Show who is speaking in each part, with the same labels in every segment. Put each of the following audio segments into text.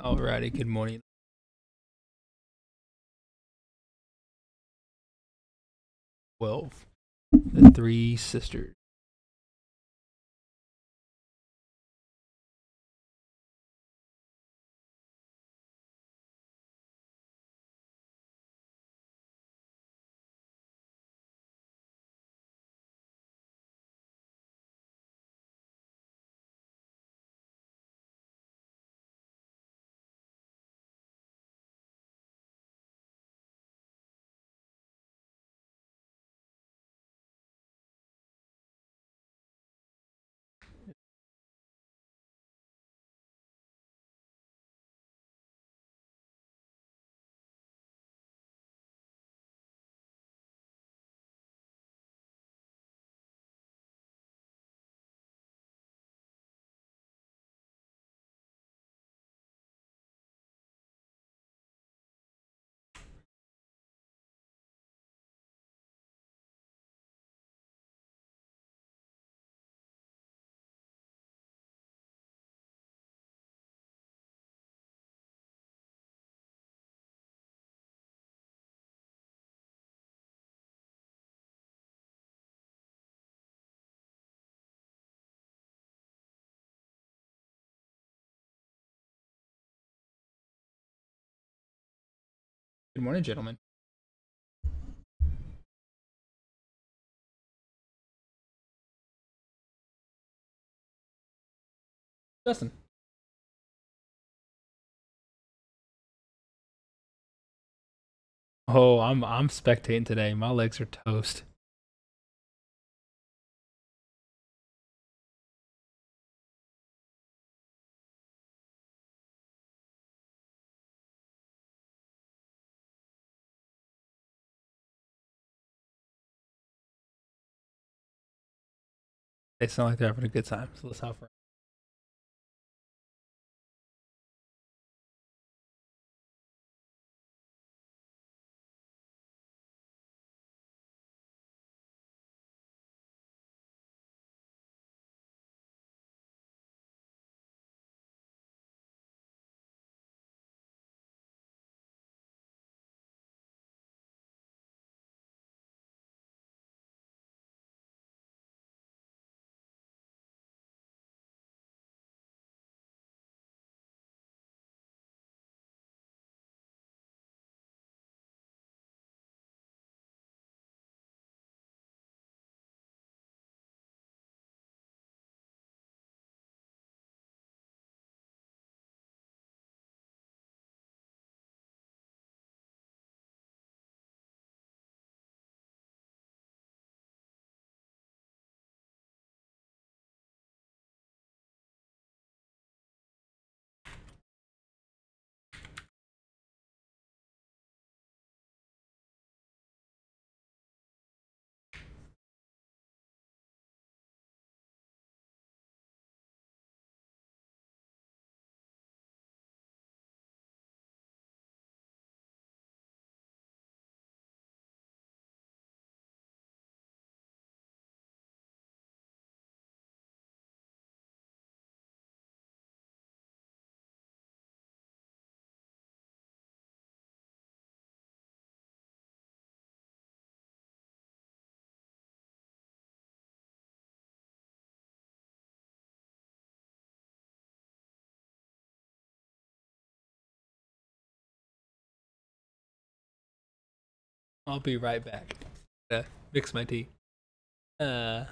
Speaker 1: Alrighty, good morning. Twelve. The Three Sisters. Good morning, gentlemen. Justin. Oh, I'm spectating today. My legs are toast. They sound like they're having a good time. So let's hop around. I'll be right back. Mix my tea. Uh,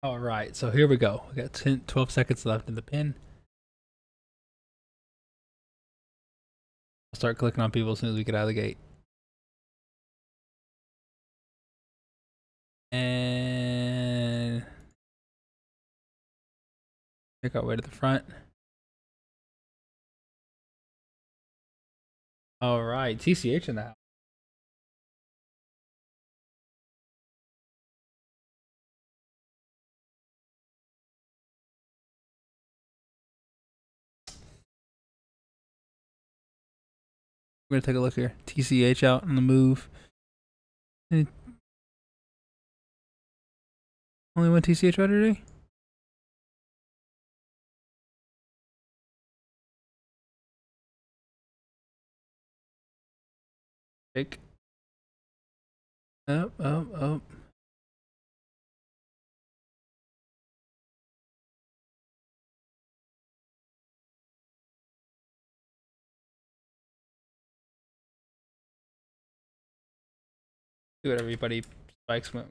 Speaker 1: All right, so here we go. We got 12 seconds left in the pin. I'll start clicking on people as soon as we get out of the gate. And make our way to the front. All right, TCH in the house. We're gonna take a look here. TCH out on the move. Only one TCH right today? Pick. Up. See what everybody spikes went.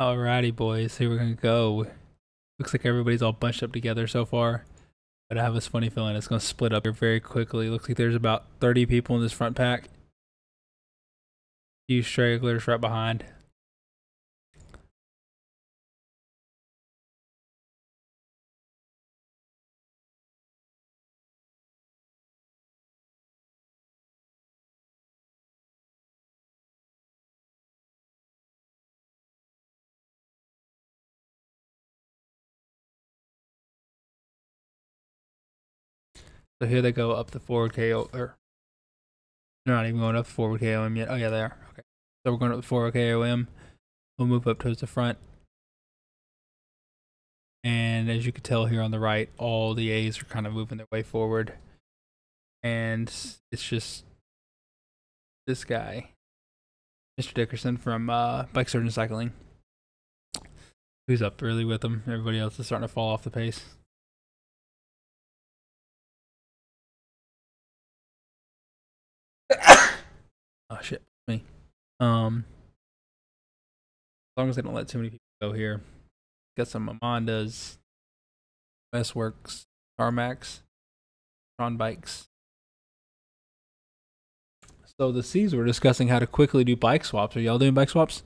Speaker 1: Alrighty, boys. Here we're gonna go. Looks like everybody's all bunched up together so far. But I have this funny feeling it's gonna split up here very quickly. Looks like there's about 30 people in this front pack. Few stragglers right behind. So here they go up the forward KO, or they're not even going up the forward KOM yet. Oh yeah, they are. Okay. So we're going up the forward KOM. We'll move up towards the front. And as you can tell here on the right, all the A's are kind of moving their way forward. And it's just this guy, Mr. Dickerson from Bike Surgeon Cycling, who's up early with them. Everybody else is starting to fall off the pace. Oh shit, me. As long as they don't let too many people go here. Got some Amandas, Westworks, Tarmacs, Tron Bikes. So the C's were discussing how to quickly do bike swaps. Are y'all doing bike swaps?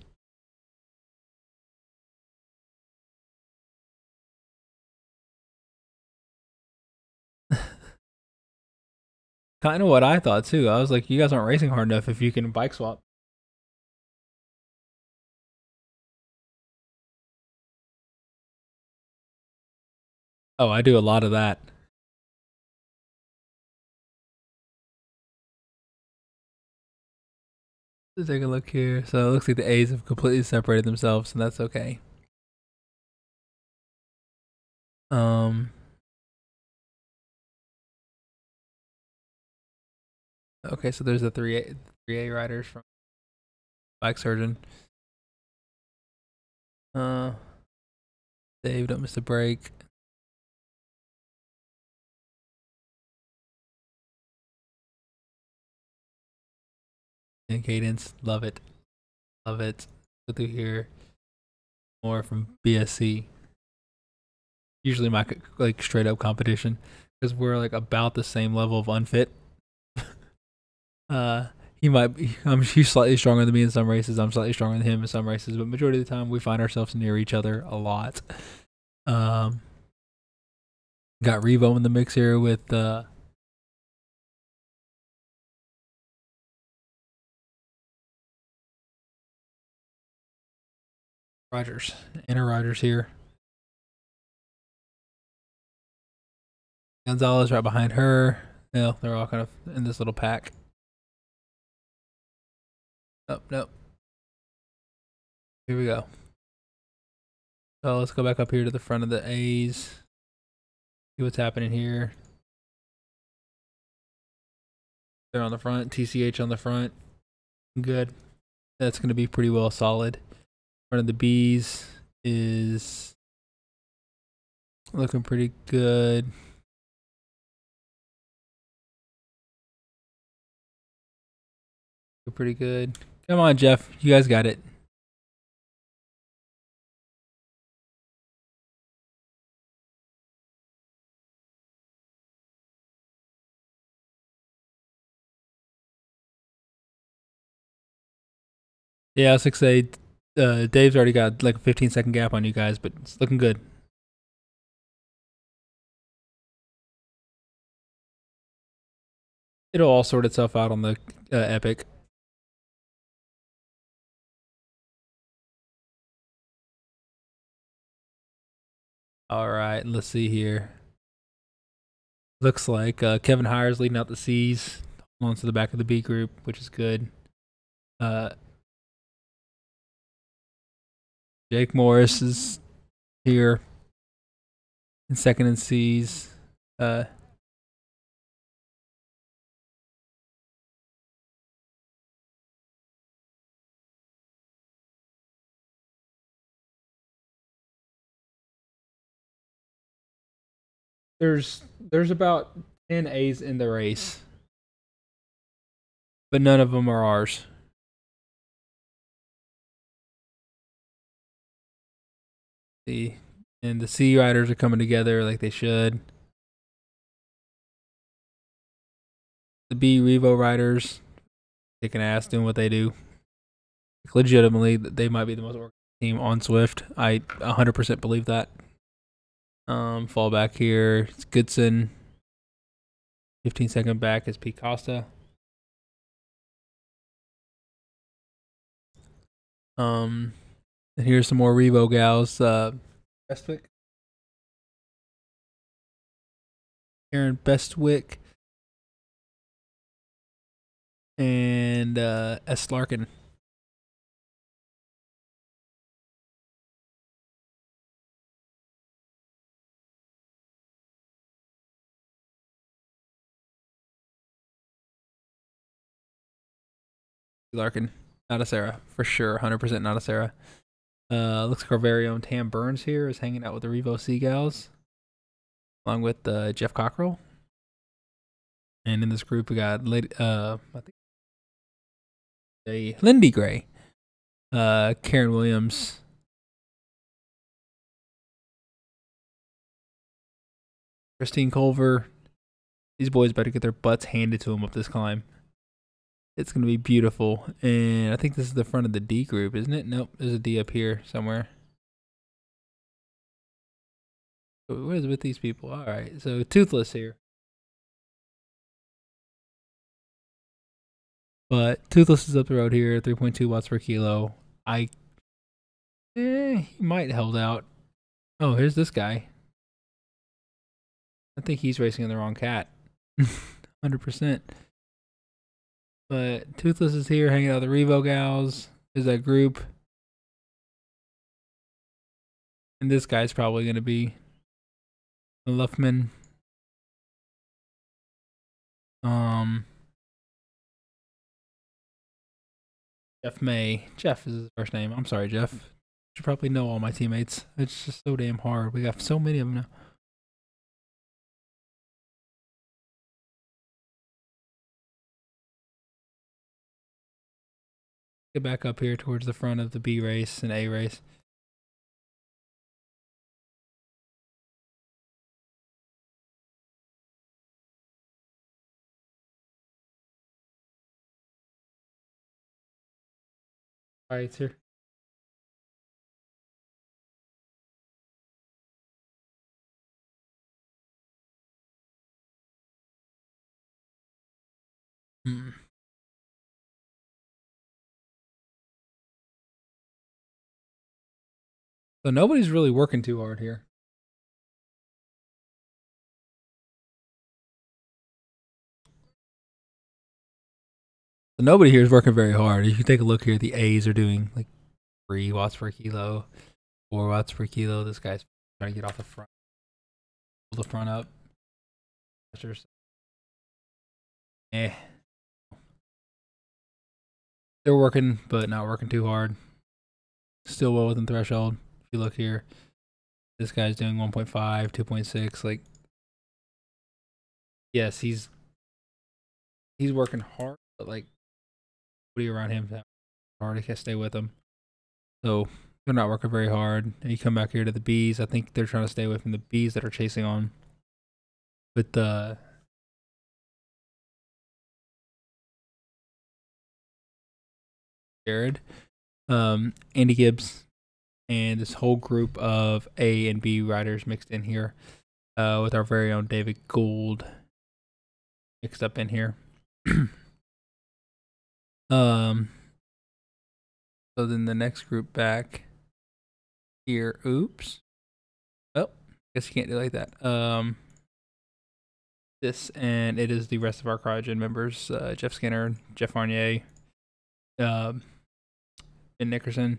Speaker 1: Kind of what I thought too. I was like, you guys aren't racing hard enough if you can bike swap. Oh, I do a lot of that. Let's take a look here. So it looks like the A's have completely separated themselves, and that's okay. Okay, so there's the 3A riders from Bike Surgeon. Dave, don't miss a break. And Cadence, love it. Love it. Go through here. More from BSC. Usually my like straight up competition, because we're like about the same level of unfit. He's slightly stronger than me in some races. I'm slightly stronger than him in some races, but majority of the time we find ourselves near each other a lot. Got Revo in the mix here with Rogers. Anna Rogers here. Gonzalez right behind her. Yeah, they're all kind of in this little pack. Oh, nope. Here we go. So let's go back up here to the front of the A's. See what's happening here. They're on the front. TCH on the front. Good. That's going to be pretty well solid. Front of the B's is looking pretty good. Pretty good. Come on, Jeff. You guys got it. Yeah, I was like say, Dave's already got like a 15-second gap on you guys, but it's looking good. It'll all sort itself out on the Epic. All right, let's see here. Looks like Kevin Hires leading out the C's, on to the back of the B group, which is good. Jake Morris is here in second in C's. There's about 10 A's in the race, but none of them are ours. And the C riders are coming together like they should. The B Revo riders kicking ass, doing what they do. Legitimately, they might be the most organized team on Swift. I 100% believe that. Fall back here. It's Goodson. 15-second back is Pete Costa. And here's some more Revo gals. Bestwick. Aaron Bestwick. And S. Larkin. Larkin. Not a Sarah. For sure. 100% not a Sarah. Looks like our very own Tam Burns here is hanging out with the Revo Seagulls, along with Jeff Cockrell. And in this group, we got I think Lindy Gray, Karen Williams, Christine Culver. These boys better get their butts handed to them up this climb. It's going to be beautiful. And I think this is the front of the D group, isn't it? Nope, there's a D up here somewhere. What is it with these people? All right, so Toothless here. But Toothless is up the road here, 3.2 watts per kilo. He might hold out. Oh, here's this guy. I think he's racing in the wrong cat. 100%. But Toothless is here hanging out with the Revo gals. There's that group. And this guy's probably going to be the Luffman. Jeff May. Jeff is his first name. I'm sorry, Jeff. You should probably know all my teammates. It's just so damn hard. We got so many of them now. Get back up here towards the front of the B race and A race. All right, sir. So nobody's really working too hard here. So nobody here is working very hard. If you take a look here, the A's are doing like 3 watts per kilo, 4 watts per kilo. This guy's trying to get off the front, pull the front up. They're working, but not working too hard. Still well within threshold. If you look here, This guy's doing 1.5, 2.6. Like, yes, he's working hard, but like, what are you around him? Hard, I can't stay with him. So they're not working very hard. And you come back here to the bees. I think they're trying to stay away from the bees that are chasing on with the Jared, Andy Gibbs, and this whole group of A and B riders mixed in here, with our very own David Gould mixed up in here. So then the next group back here. Oops. Oh, guess you can't do it like that. This, and it is the rest of our Cryogen members: Jeff Skinner, Jeff Farnier, Ben Nickerson,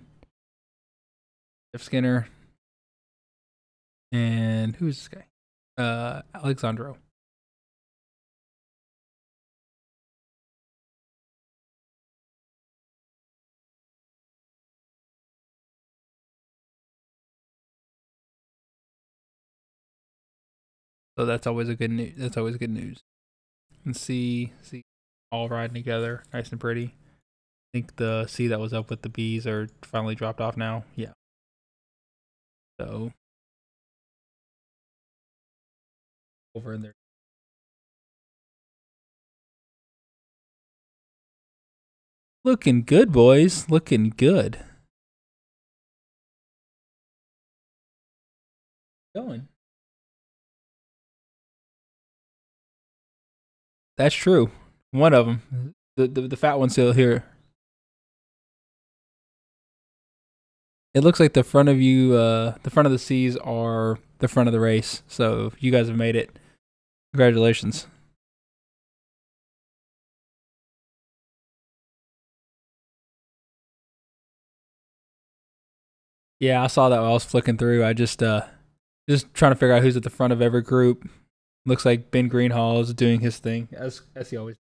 Speaker 1: Jeff Skinner, and who's this guy? Alexandro. So that's always a good news. That's always good news. And see, all riding together, nice and pretty. I think the C that was up with the bees are finally dropped off now. Yeah. So over in there. Looking good, boys. Looking good. Going. That's true. One of them. The fat one's still here. It looks like the front of you, the front of the C's are the front of the race. So you guys have made it. Congratulations. Yeah, I saw that while I was flicking through. I just trying to figure out who's at the front of every group. Looks like Ben Greenhall is doing his thing as he always.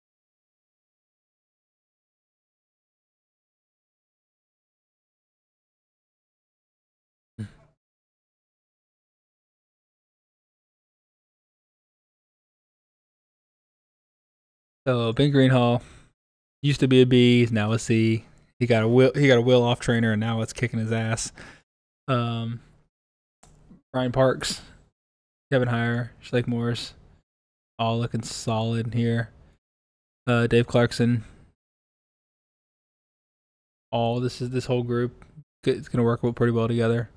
Speaker 1: So Ben Greenhall used to be a B, he's now a C. He got a wheel off trainer, and now it's kicking his ass. Brian Parks, Kevin Heyer, Shlake Morris, all looking solid here. Dave Clarkson. All this whole group. It's gonna work pretty well together.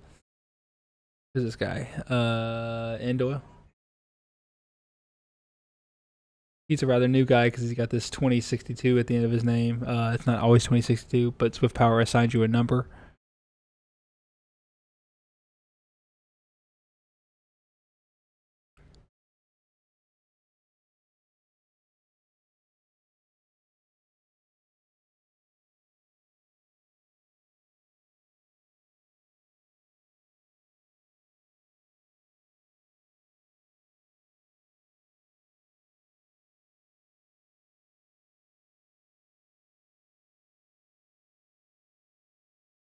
Speaker 1: Who's this guy? Endoyle. He's a rather new guy because he's got this 2062 at the end of his name. It's not always 2062, but Swift Power assigned you a number.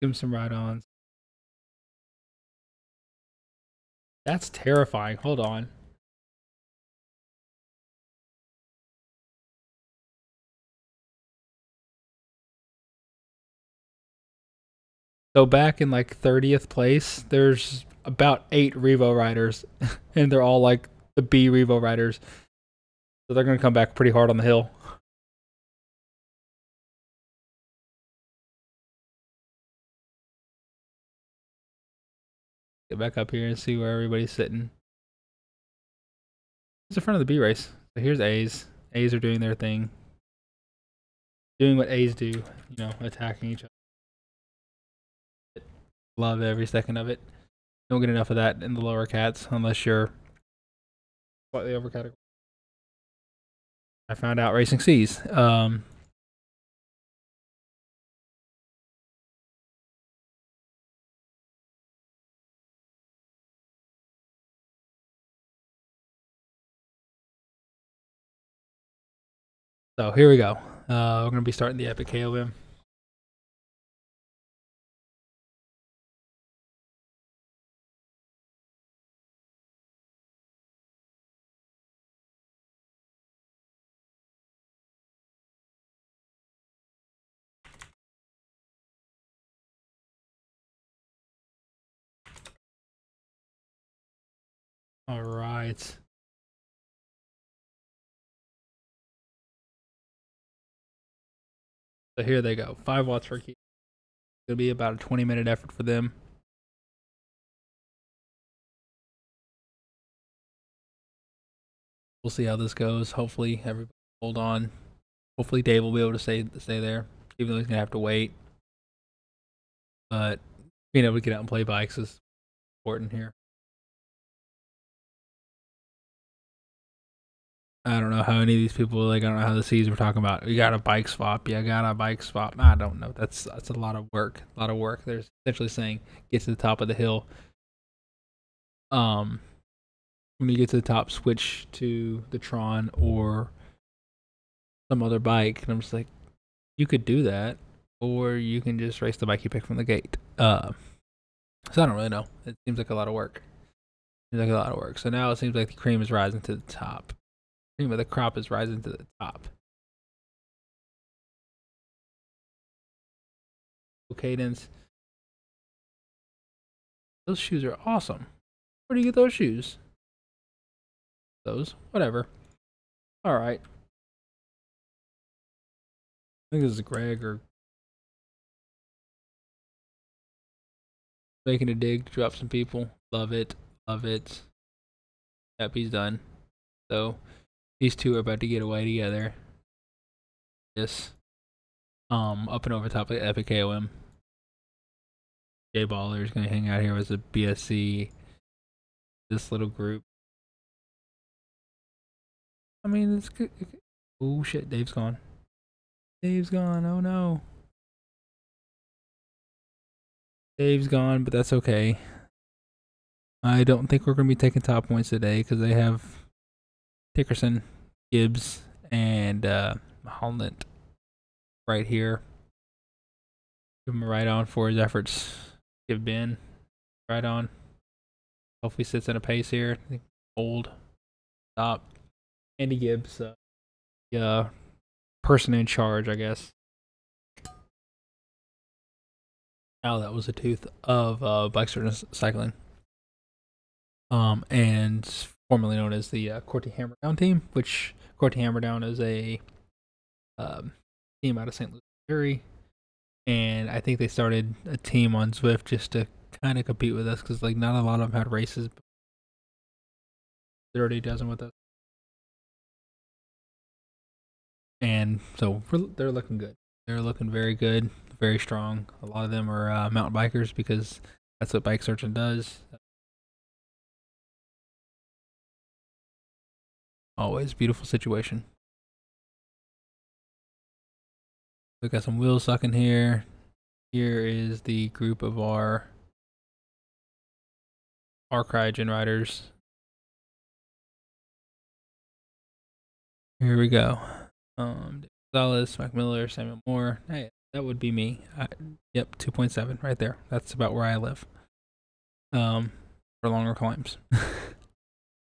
Speaker 1: Give him some ride-ons. That's terrifying. Hold on. So back in like 30th place, there's about 8 Revo riders, and they're all like the B Revo riders. So they're going to come back pretty hard on the hill. Get back up here and see where everybody's sitting. It's the front of the B race. So here's A's. A's are doing their thing. Doing what A's do, you know, attacking each other. Love every second of it. Don't get enough of that in the lower cats unless you're slightly over category. I found out Racing C's. So here we go. We're going to be starting the Epic KOM. rights. So here they go. 5 watts per key. It'll be about a 20-minute effort for them. We'll see how this goes. Hopefully everybody hold on. Hopefully Dave will be able to stay there, even though he's gonna have to wait. But being able to get out and play bikes is important here. I don't know how any of these people, like, I don't know how the C's were talking about. You got a bike swap. Yeah, got a bike swap. I don't know. That's a lot of work. A lot of work. They're essentially saying get to the top of the hill. When you get to the top, switch to the Tron or some other bike. And I'm just like, you could do that, or you can just race the bike you pick from the gate. So I don't really know. It seems like a lot of work. So now it seems like the cream is rising to the top. Cream of the crop is rising to the top. Cadence. Those shoes are awesome. Where do you get those shoes? Those. Whatever. Alright. I think this is Greg or making a dig to drop some people. Love it. Love it. Yep, he's done. So these two are about to get away together. Yes. Up and over top of Epic KOM. J Baller is gonna hang out here with the BSC. This little group. I mean, it's good. Oh shit, Dave's gone. Dave's gone. Oh no. Dave's gone, but that's okay. I don't think we're gonna be taking top points today because they have Dickerson, Gibbs, and Holland right here. Give him a right on for his efforts. Give Ben right on. Hopefully sits in a pace here. Hold. Stop. Andy Gibbs, person in charge, I guess. Oh, that was a tooth of Bikester Cycling. And formerly known as the Corti Hammerdown team, which Corti Hammerdown is a team out of St. Louis, Missouri. And I think they started a team on Zwift just to kind of compete with us because, like, not a lot of them had races. But they're already dozen with us. And so they're looking good. They're looking very good, very strong. A lot of them are mountain bikers because that's what Bike Searching does. Always beautiful situation. We got some wheel sucking here. Here is the group of our cryogen riders. Here we go. Gonzalez, Mike Miller, Samuel Moore. Hey, that would be me. Yep, 2.7 right there. That's about where I live. For longer climbs.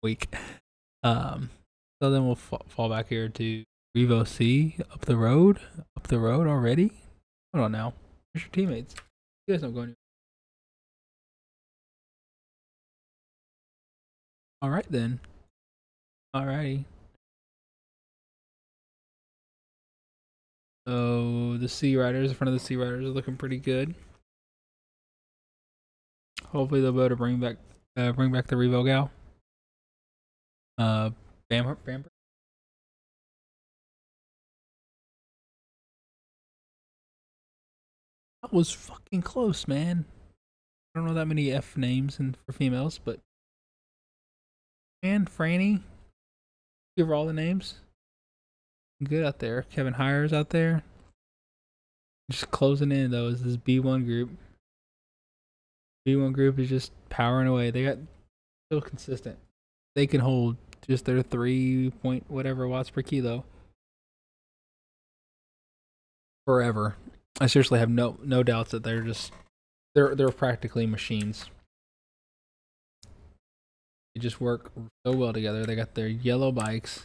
Speaker 1: Week. So then we'll fall back here to Revo C up the road. Up the road already? Hold on now. Where's your teammates? You guys don't go anywhere. Alright then. Alrighty. So the C Riders, in front of the C Riders, are looking pretty good. Hopefully they'll be able to bring back the Revo gal. Bamber. That was fucking close, man. I don't know that many F names for females, but man, Franny, give her all the names. Good out there. Kevin Hires out there. Just closing in though is this B1 group. B1 group is just powering away. They got so consistent. They can hold just their 3 point whatever watts per kilo forever. I seriously have no doubts that they're practically machines. They just work so well together. They got their yellow bikes.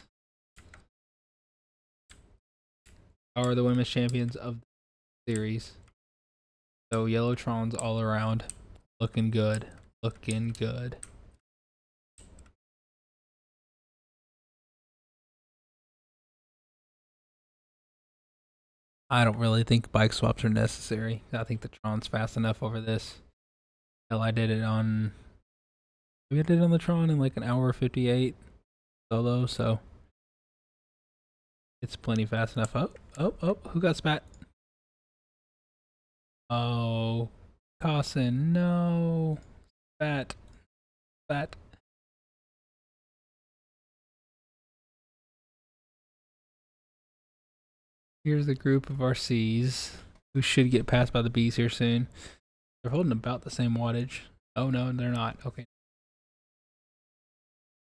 Speaker 1: Are the women's champions of the series. So Yellowtrons all around. Looking good. Looking good. I don't really think bike swaps are necessary. I think the Tron's fast enough over this. Hell, I did it on. Maybe I did it on the Tron in like an hour 58 solo, so it's plenty fast enough. Oh, who got spat? Oh, Carson, no. Spat. Here's the group of RCs who should get passed by the Bs here soon. They're holding about the same wattage. Oh no, they're not. Okay.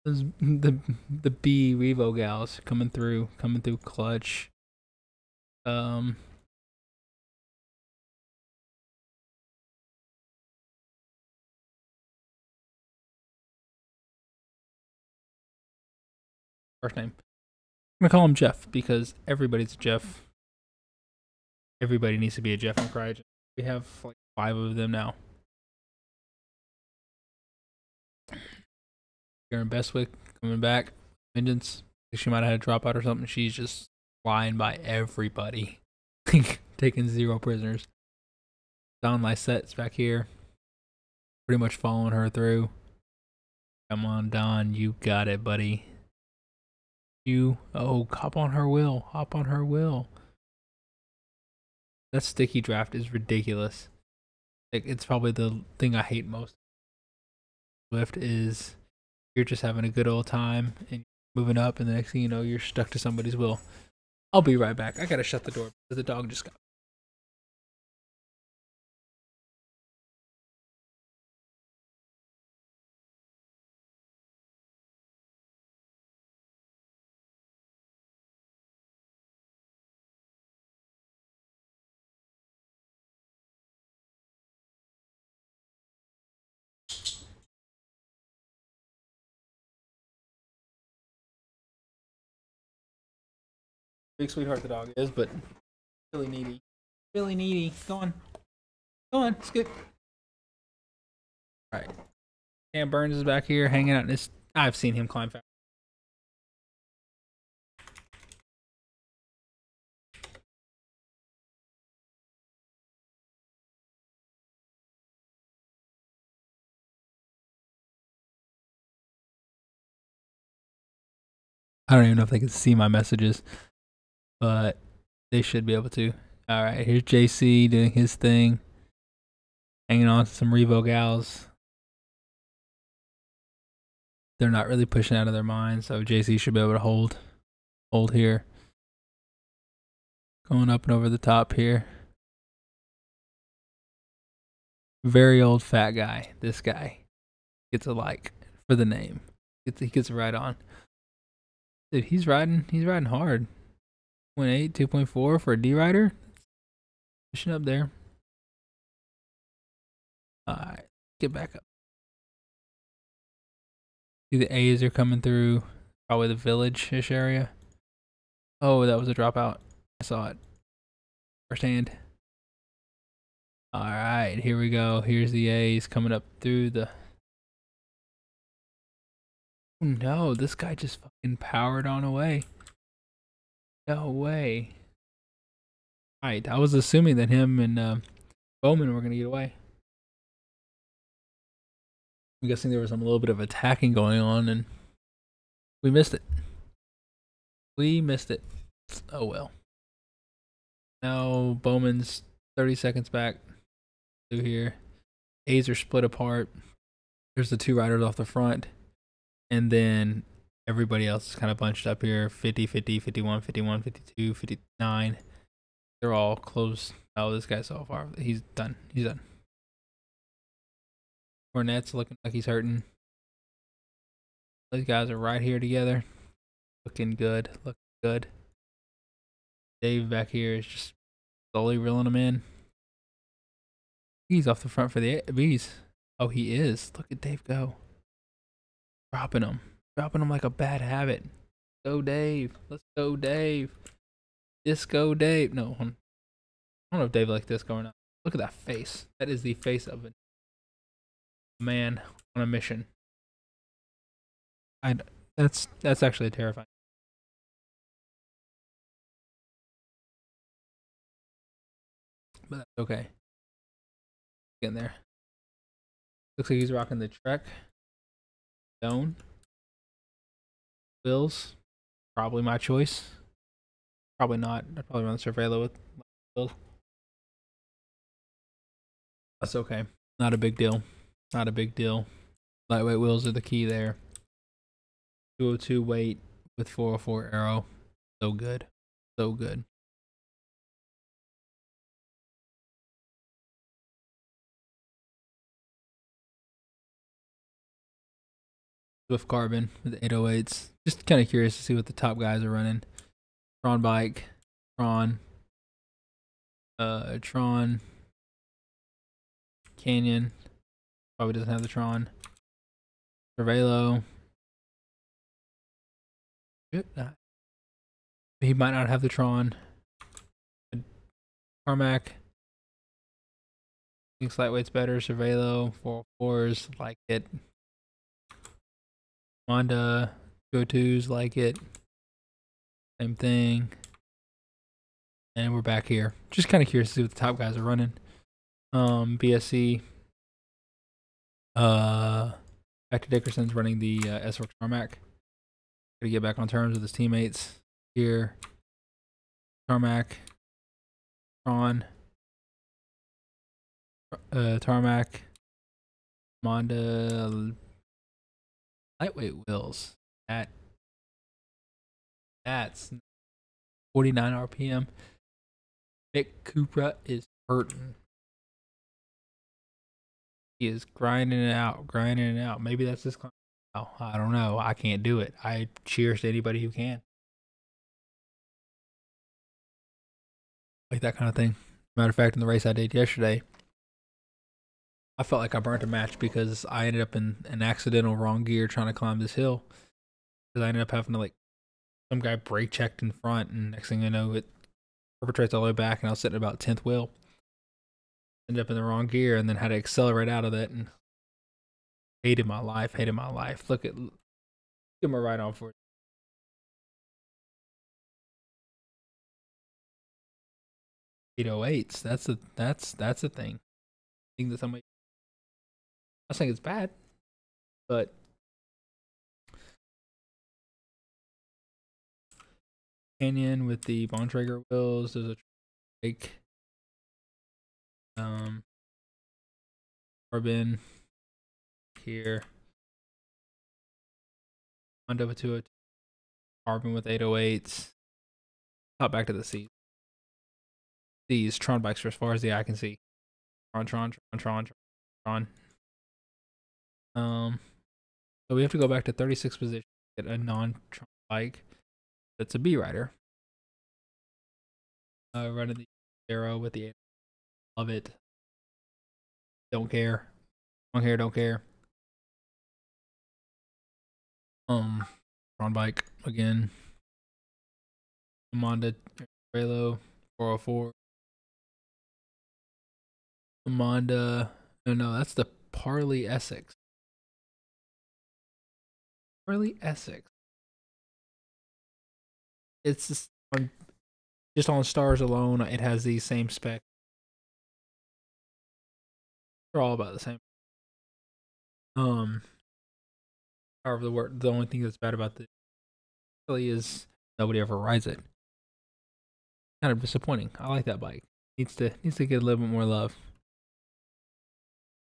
Speaker 1: The B Revo gals coming through clutch. First name. I'm gonna call him Jeff because everybody's a Jeff. Everybody needs to be a Jeff in Cryogen. We have like 5 of them now. Karen Bestwick coming back. Vengeance. She might have had a dropout or something. She's just flying by everybody. Taking 0 prisoners. Don Lysette's back here. Pretty much following her through. Come on, Don. You got it, buddy. Hop on her wheel. That sticky draft is ridiculous. Like, it's probably the thing I hate most. Swift is you're just having a good old time and moving up, and the next thing you know, you're stuck to somebody's wheel. I'll be right back. I gotta shut the door because the dog just got. Big sweetheart the dog is, but really needy. Go on, skip. All right. Cam Burns is back here hanging out in this. I've seen him climb fast. I don't even know if they can see my messages, but they should be able to. All right, here's JC doing his thing, hanging on to some Revo gals. They're not really pushing out of their mind, so JC should be able to hold here. Going up and over the top here. Very old fat guy. This guy gets a like for the name. He gets right on. Dude, he's riding hard. 2.8, 2.4 for a D rider. Pushing up there. Alright, get back up. See the A's are coming through. Probably the village-ish area. Oh, that was a dropout. I saw it. Firsthand. Alright, here we go. Here's the A's coming up through the... Oh no, this guy just fucking powered on away. No way. Alright, I was assuming that him and Bowman were gonna get away. I'm guessing there was a little bit of attacking going on and we missed it. Oh well. Now Bowman's 30 seconds back through here. A's are split apart. There's the 2 riders off the front. And then everybody else is kind of bunched up here. 50, 50, 51, 51, 52, 59. They're all close. Oh, this guy's so far. He's done. Cornette's looking like he's hurting. Those guys are right here together. Looking good. Dave back here is just slowly reeling him in. He's off the front for the B's. Oh, he is. Look at Dave go. Dropping him like a bad habit. Go Dave. Let's go Dave. Disco Dave. No, I don't know if Dave like this going on. Look at that face. That is the face of a man on a mission. That's actually terrifying. but that's okay. Get in there. Looks like he's rocking the Trek. Stone. Bills. Probably my choice. Probably not. I'd probably run the Cervelo with Bills. That's okay. Not a big deal. Not a big deal. Lightweight wheels are the key there. 202 weight with 404 aero. So good. So good. Swift Carbon with 808s. Just kind of curious to see what the top guys are running. Tron bike. Tron. Tron. Canyon. Probably doesn't have the Tron. Cervelo. He might not have the Tron. Carmack. Thinks lightweight's better. Cervelo. 404s. Like it. Honda. 202s. Like it. Same thing. And we're back here. Just kind of curious to see what the top guys are running. BSC. Hector Dickerson's running the S-Works Tarmac. Gotta get back on terms with his teammates here. Tarmac. Tron. Tarmac. Honda. Lightweight wheels. That's 49 RPM. Mick Cupra is hurting. He is grinding it out, grinding it out. Maybe that's his climb. Oh, I don't know. I can't do it. I cheers to anybody who can. Like that kind of thing. Matter of fact, in the race I did yesterday, I felt like I burnt a match because I ended up in an accidental wrong gear trying to climb this hill. Because I ended up having to, like, some guy brake checked in front, and next thing I know, it perpetrates all the way back, and I was sitting about 10th wheel. Ended up in the wrong gear, and then had to accelerate out of it, and hated my life, hated my life. Look at my right on for it. 808s. That's a thing. I think that somebody. I'm not saying it's bad, but Canyon with the Bontrager wheels. There's a Drake. Carbon here. Honda with 202. Carbon with 808s. Hop back to the C's. These Tron bikes are as far as the eye can see. Tron. So we have to go back to 36th position to get a non-Tron bike that's a B rider. Running the Arrow with the 8. Love it. Don't care. Don't care. Tron bike again. Honda Trelo 404. Honda. No, that's the Parley Essex. Parley Essex. It's just on stars alone. It has the same spec. They're all about the same. However, the only thing that's bad about this really is nobody ever rides it. Kind of disappointing. I like that bike. Needs to get a little bit more love.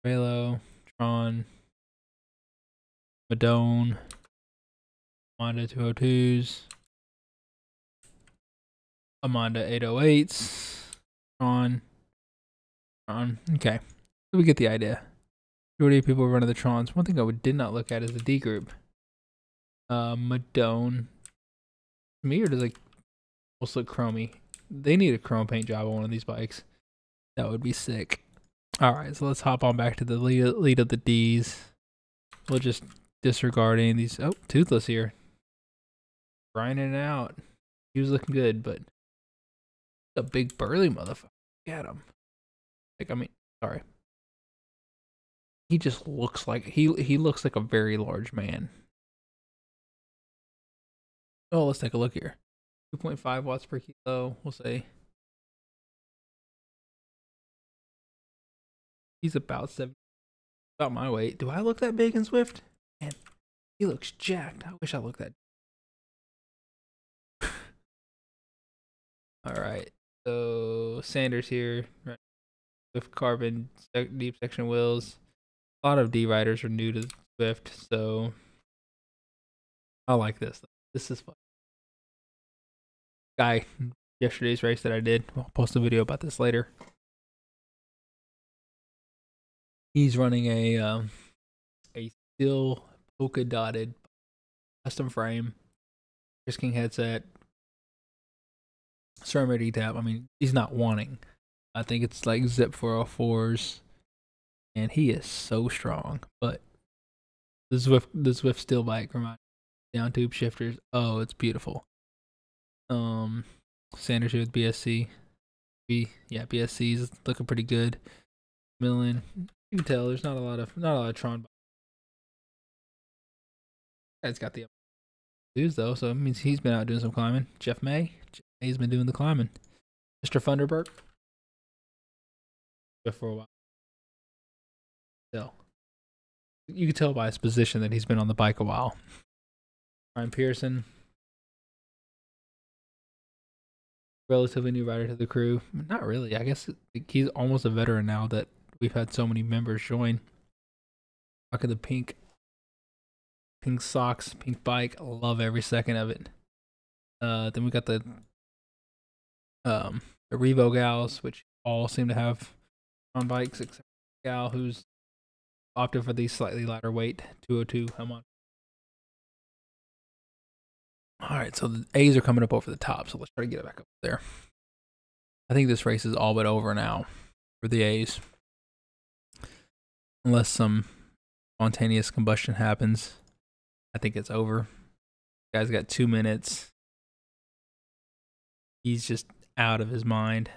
Speaker 1: Trelo, Tron, Madone, Honda 202s, Honda 808s, Tron. Okay, so we get the idea. Majority of people running the Trons. One thing I did not look at is the D group. Madone. Me, or does it almost look chromey? They need a chrome paint job on one of these bikes. That would be sick. Alright, so let's hop on back to the lead of the D's. We'll just disregard any of these. Oh, Toothless here. Grinding it out. He was looking good, but a big burly motherfucker. Look at him. Like, I mean, sorry. He just looks like he looks like a very large man. Oh, let's take a look here. 2.5 watts per kilo, we'll say. He's about about my weight. Do I look that big in Swift? Man, he looks jacked. I wish I looked that. All right. So Sanders here, right, with carbon deep section wheels. A lot of D riders are new to Swift, so I like this. This is fun. Guy, yesterday's race that I did. I'll post a video about this later. He's running a steel polka dotted custom frame, Chris King headset, Ceramic D-tap. I mean, he's not wanting. I think it's like Zip 404s, and he is so strong. But the Zwift steel bike reminds me, down tube shifters. Oh, it's beautiful. Sanders here with BSC. BSC is looking pretty good. Millen, you can tell there's not a lot of Tron. Guy's got the dudes though, so it means he's been out doing some climbing. Jeff May's been doing the climbing. Mr. Funderburk for a while. So you can tell by his position that he's been on the bike a while. Ryan Pearson, relatively new rider to the crew. Not really. I guess he's almost a veteran now that we've had so many members join. Look at the pink socks, pink bike. I love every second of it. Then we got the Revo gals, which all seem to have on bikes, except gal who's opted for the slightly lighter weight 202. I'm on. All right, so the A's are coming up over the top, so let's try to get it back up there. I think this race is all but over now for the A's, unless some spontaneous combustion happens. I think it's over. The guy's got 2 minutes. He's just out of his mind.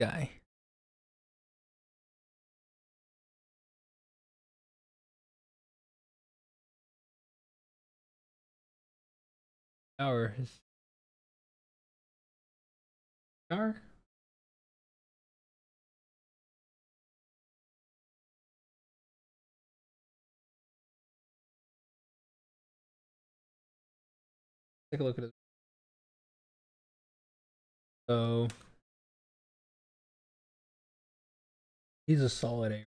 Speaker 1: Guy. Power. Take a look at it. So he's a solid A.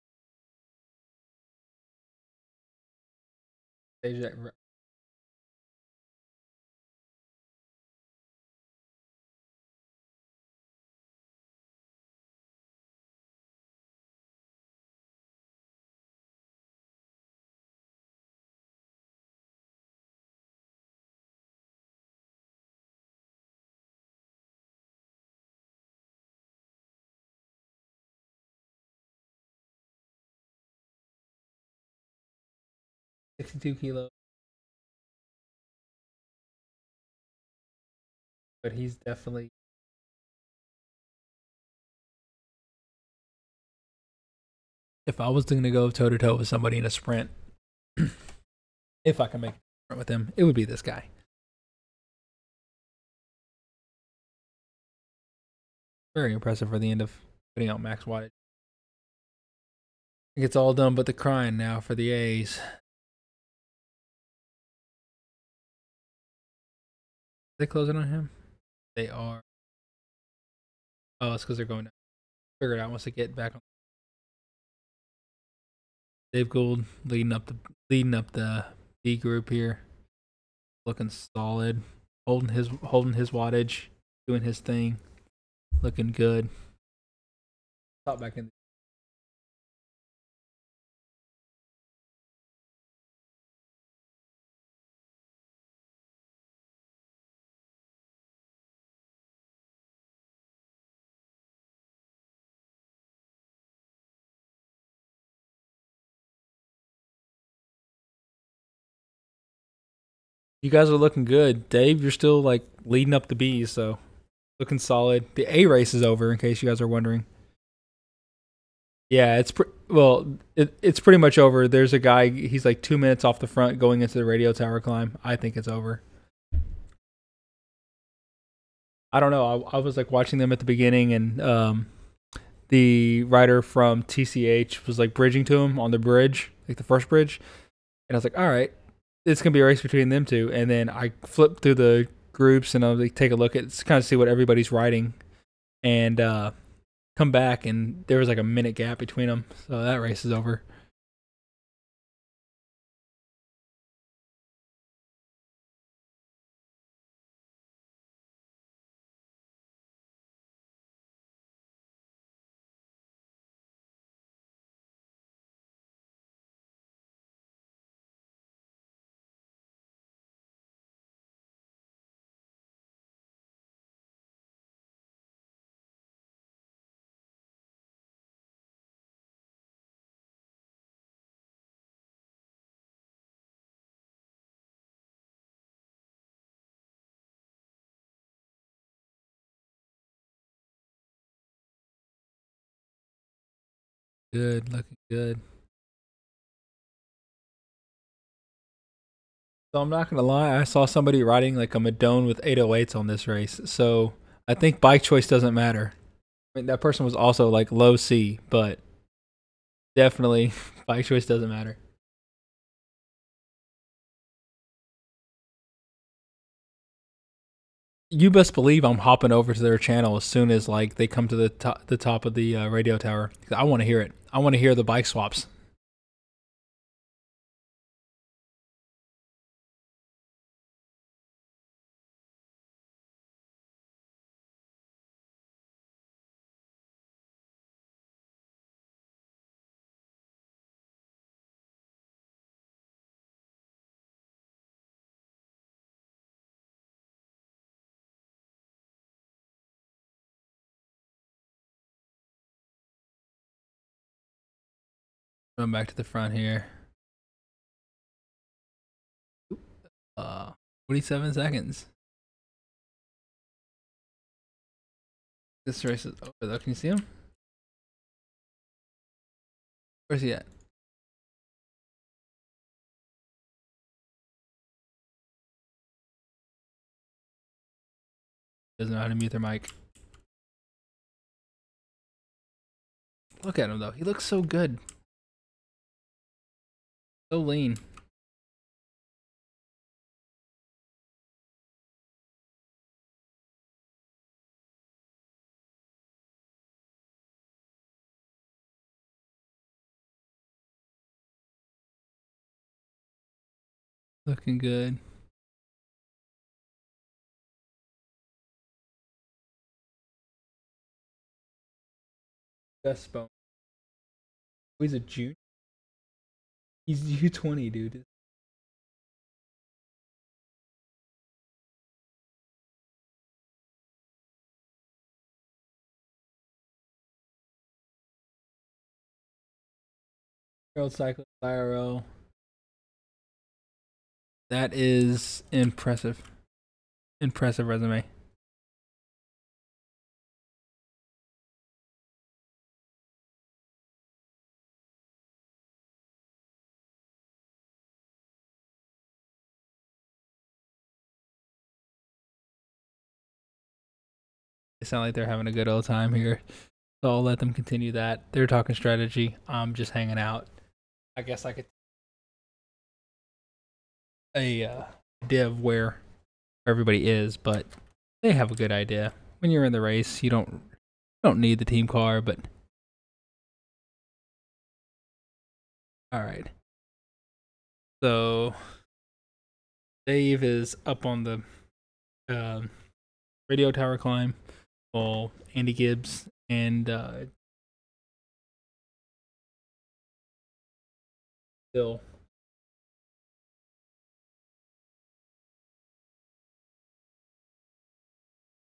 Speaker 1: $62 kilos. But he's definitely if I was going to go toe to toe with somebody in a sprint, if I can make a sprint with him, it would be this guy. Very impressive for the end of putting out max wattage. It's all done but the crying now for the A's. Are they closing on him? They are. Oh, it's because they're going down. Figure it out once they get back on. Dave Gould leading up the B group here, looking solid, holding his wattage, doing his thing, looking good. Top back in. You guys are looking good. Dave, you're still like leading up the B's, so looking solid. The A race is over, in case you guys are wondering. Yeah, it's it's pretty much over. There's a guy, he's like 2 minutes off the front going into the radio tower climb. I think it's over. I don't know. I was like watching them at the beginning, and the rider from TCH was like bridging to him on the bridge, like the first bridge, and I was like, all right, it's gonna be a race between them two. And then I flipped through the groups and I was like, take a look at kind of see what everybody's riding, and come back, and there was like a minute gap between them, so that race is over. Good, looking good. So I'm not gonna lie, I saw somebody riding like a Madone with 808s on this race. So I think bike choice doesn't matter. I mean, that person was also like low C, but definitely bike choice doesn't matter. You best believe I'm hopping over to their channel as soon as like they come to the top of the radio tower. I want to hear it. I want to hear the bike swaps. Going back to the front here. Uh, 47 seconds. This race is over though. Can you see him? Where's he at? Doesn't know how to mute their mic. Look at him though. He looks so good. So lean. Looking good. Gus Bone. He's a June. He's U20, dude. World Cyclist IRL. That is impressive. Impressive resume. They sound like they're having a good old time here. So I'll let them continue that. They're talking strategy. I'm just hanging out. I guess I could a idea of where everybody is, but they have a good idea. When you're in the race, you don't need the team car, but all right. So Dave is up on the um, radio tower climb, while Andy Gibbs and Bill.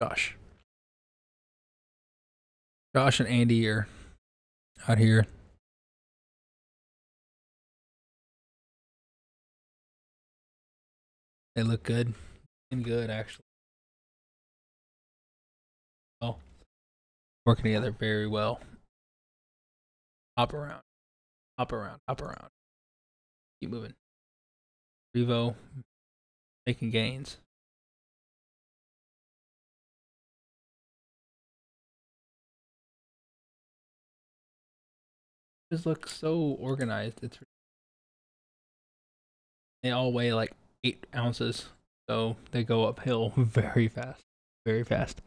Speaker 1: Josh. Josh and Andy are out here. They look good. And good, actually. Well, working together very well. Hop around. Hop around. Hop around. Keep moving. Revo making gains. just look so organized. They all weigh like 8 ounces, so they go uphill very fast, very fast.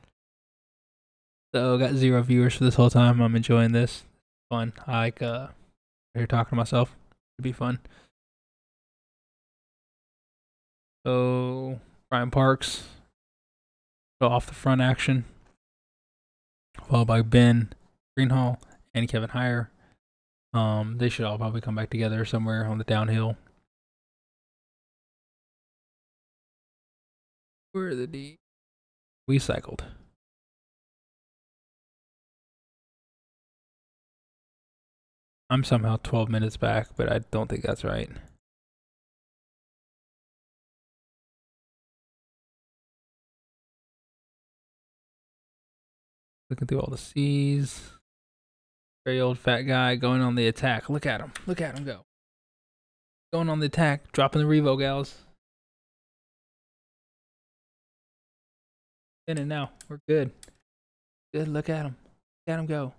Speaker 1: So got 0 viewers for this whole time. I'm enjoying this. Fun. I like here talking to myself. It'd be fun. So Ryan Parks go off the front action, followed by Ben Greenhall and Kevin Heyer. They should all probably come back together somewhere on the downhill. Where are the D? We cycled. I'm somehow 12 minutes back, but I don't think that's right. Looking through all the C's. Very old fat guy going on the attack. Look at him. Look at him go. Going on the attack. Dropping the Revo, gals. In and now. We're good. Good. Look at him. Look at him go.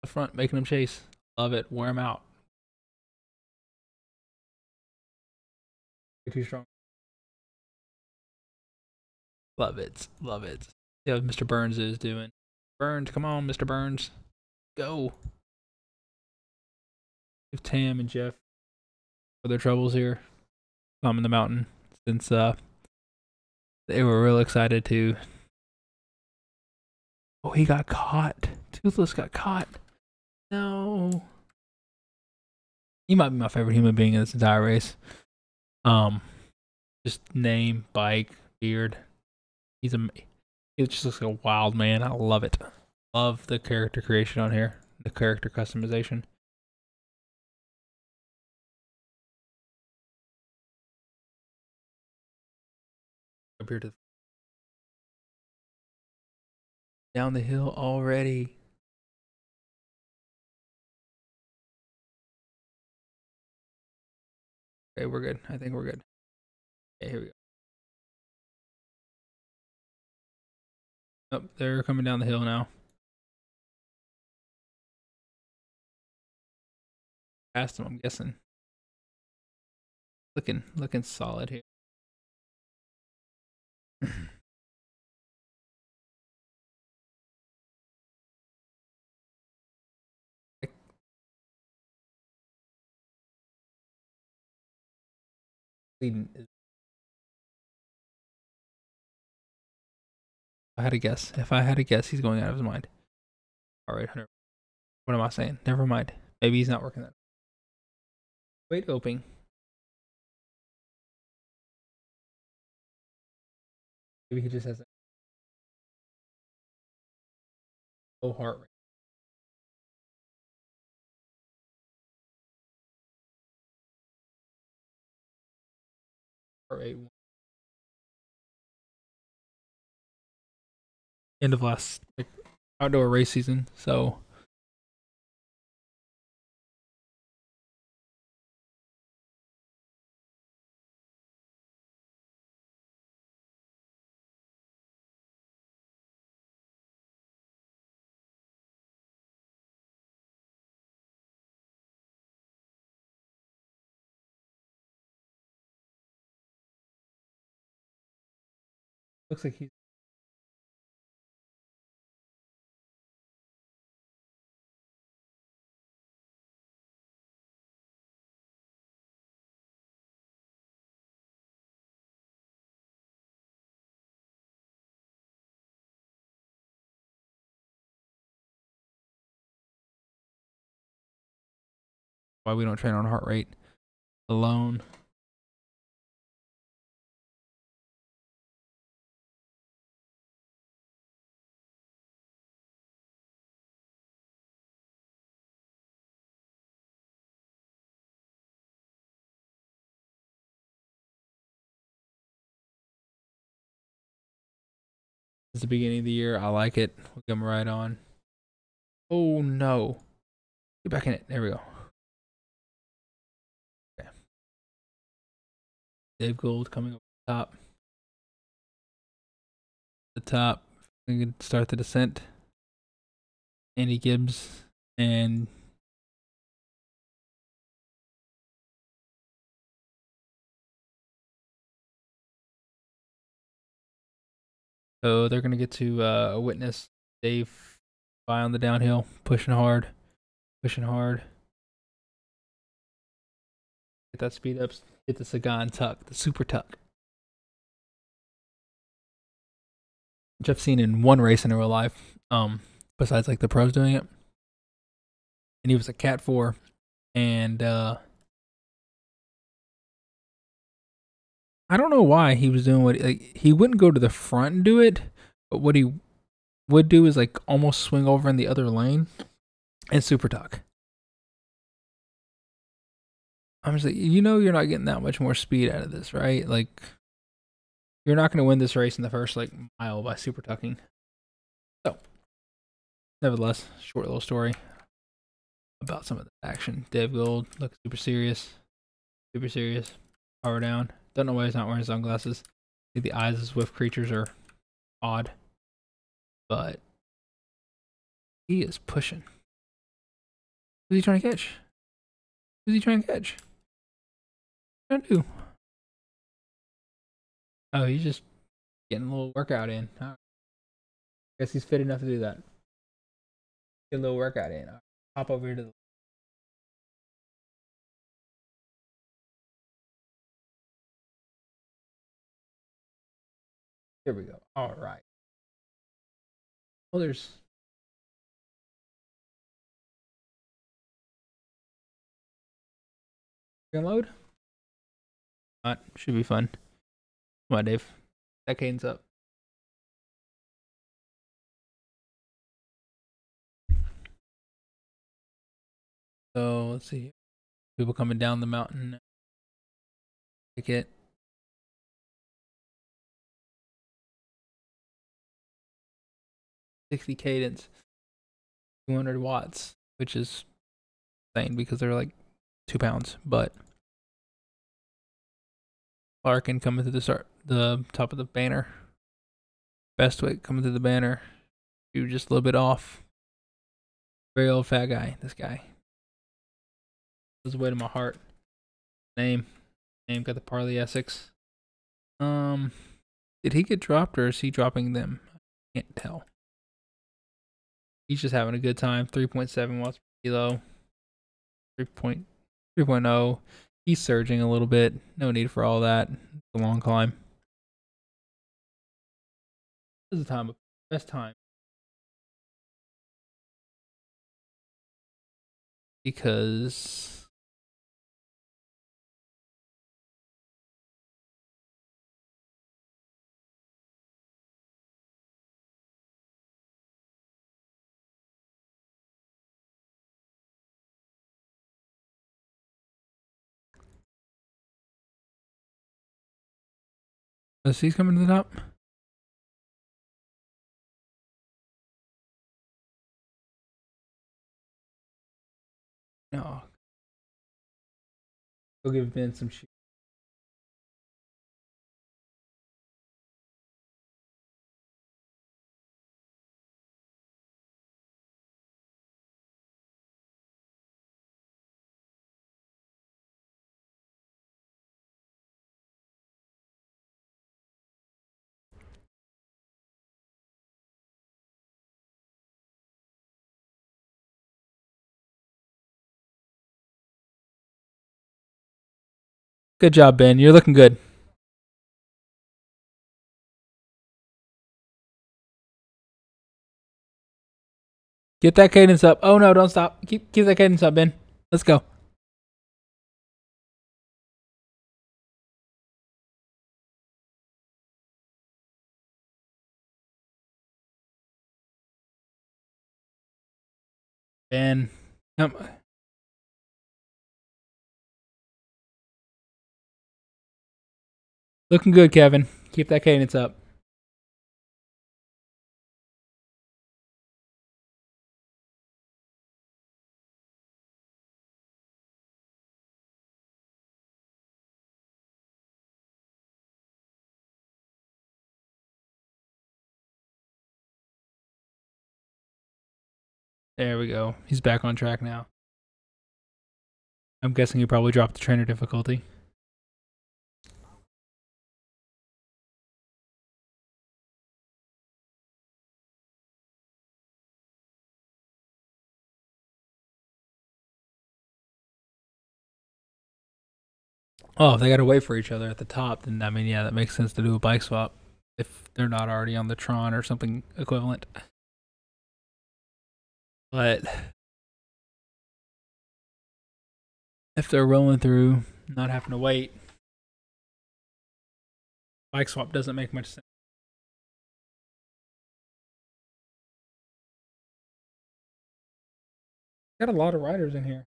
Speaker 1: The front, making him chase. Love it. Wear him out. You're too strong. Love it. Love it. Yeah, what Mr. Burns is doing. Burns, come on, Mr. Burns. Go. Give Tam and Jeff for their troubles here. Climbing the mountain. Since they were real excited to. Oh, he got caught. Toothless got caught. No. He might be my favorite human being in this entire race. Just name, bike, beard. He just looks like a wild man. I love it. Love the character creation on here. The character customization. Up here to down the hill already. Okay, we're good. I think we're good. Okay, here we go. Oh, they're coming down the hill now. Past them, I'm guessing. Looking solid here. If I had a guess, he's going out of his mind. All right, Hunter. What am I saying? Never mind. Maybe he's not working that. Wait, opening. Maybe he just has a low heart rate. Heart rate. End of last outdoor race season, so looks like he's why we don't train on heart rate alone. It's the beginning of the year. I like it. We'll get him right on. Oh no. Get back in it. There we go. Okay. Dave Gould coming up top. The top. We can start the descent. Andy Gibbs, and so they're gonna get to witness Dave by on the downhill, pushing hard, pushing hard. Get that speed up, hit the Sagan tuck, the super tuck, which I've seen in one race in real life. Besides like the pros doing it, and he was a Cat 4, and I don't know why he was doing what like he wouldn't go to the front and do it, but what he would do is like almost swing over in the other lane and super tuck. I'm just like, you're not getting that much more speed out of this, right? Like, you're not going to win this race in the first like mile by super tucking. So, nevertheless, short little story about some of the action. Dave Gold looks super serious, power down. Don't know why he's not wearing sunglasses. I think the eyes of Swift creatures are odd, but he is pushing. Who's he trying to catch? Who's he trying to catch? What trying to do? Oh, he's just getting a little workout in. Right. Guess he's fit enough to do that. Get a little workout in. Right. Hop over here to the. Here we go. All right. Well, there's. Gonna load. Not should be fun. Come on, Dave. That cadence up. So let's see. People coming down the mountain. Ticket. 60 cadence. 200 watts, which is insane because they're like 2 pounds. But Larkin coming to the top of the banner. Bestwick coming to the banner. You just a little bit off. Very old fat guy. This guy. Goes away to my heart. Name got the Parley Essex. Did he get dropped or is he dropping them? I can't tell. He's just having a good time. 3.7 watts per kilo. 3.0. He's surging a little bit. No need for all that. It's a long climb. This is the time. Best time. Because he's coming to the top. No. Go give Ben some shit. Good job, Ben. You're looking good. Get that cadence up. Oh no, don't stop. Keep that cadence up, Ben. Let's go. Ben. Looking good, Kevin. Keep that cadence up. There we go. He's back on track now. I'm guessing he probably dropped the trainer difficulty. Oh, if they gotta wait for each other at the top, then I mean, yeah, that makes sense to do a bike swap if they're not already on the Tron or something equivalent. But if they're rolling through, not having to wait, bike swap doesn't make much sense. Got a lot of riders in here.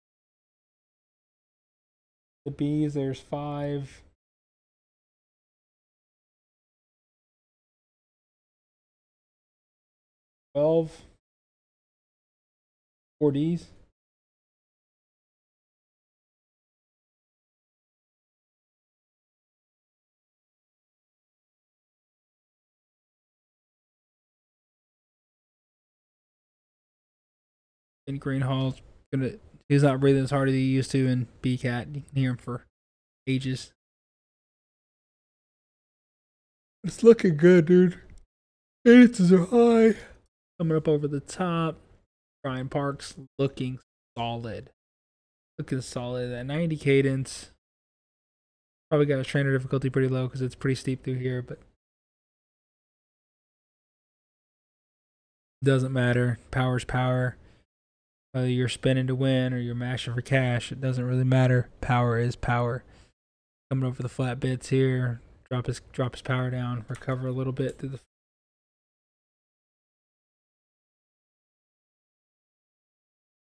Speaker 1: The Bs, there's 5. 12. 4Ds. And Greenhall's he's not breathing as hard as he used to in BCAT. You can hear him for ages. It's looking good, dude. Cadences are high. Coming up over the top. Brian Parks looking solid. Looking solid. At 90 cadence. Probably got a trainer difficulty pretty low because it's pretty steep through here, but doesn't matter. Power's power. Whether you're spinning to win or you're mashing for cash, it doesn't really matter. Power is power. Coming over the flat bits here. Drop his power down. Recover a little bit through the.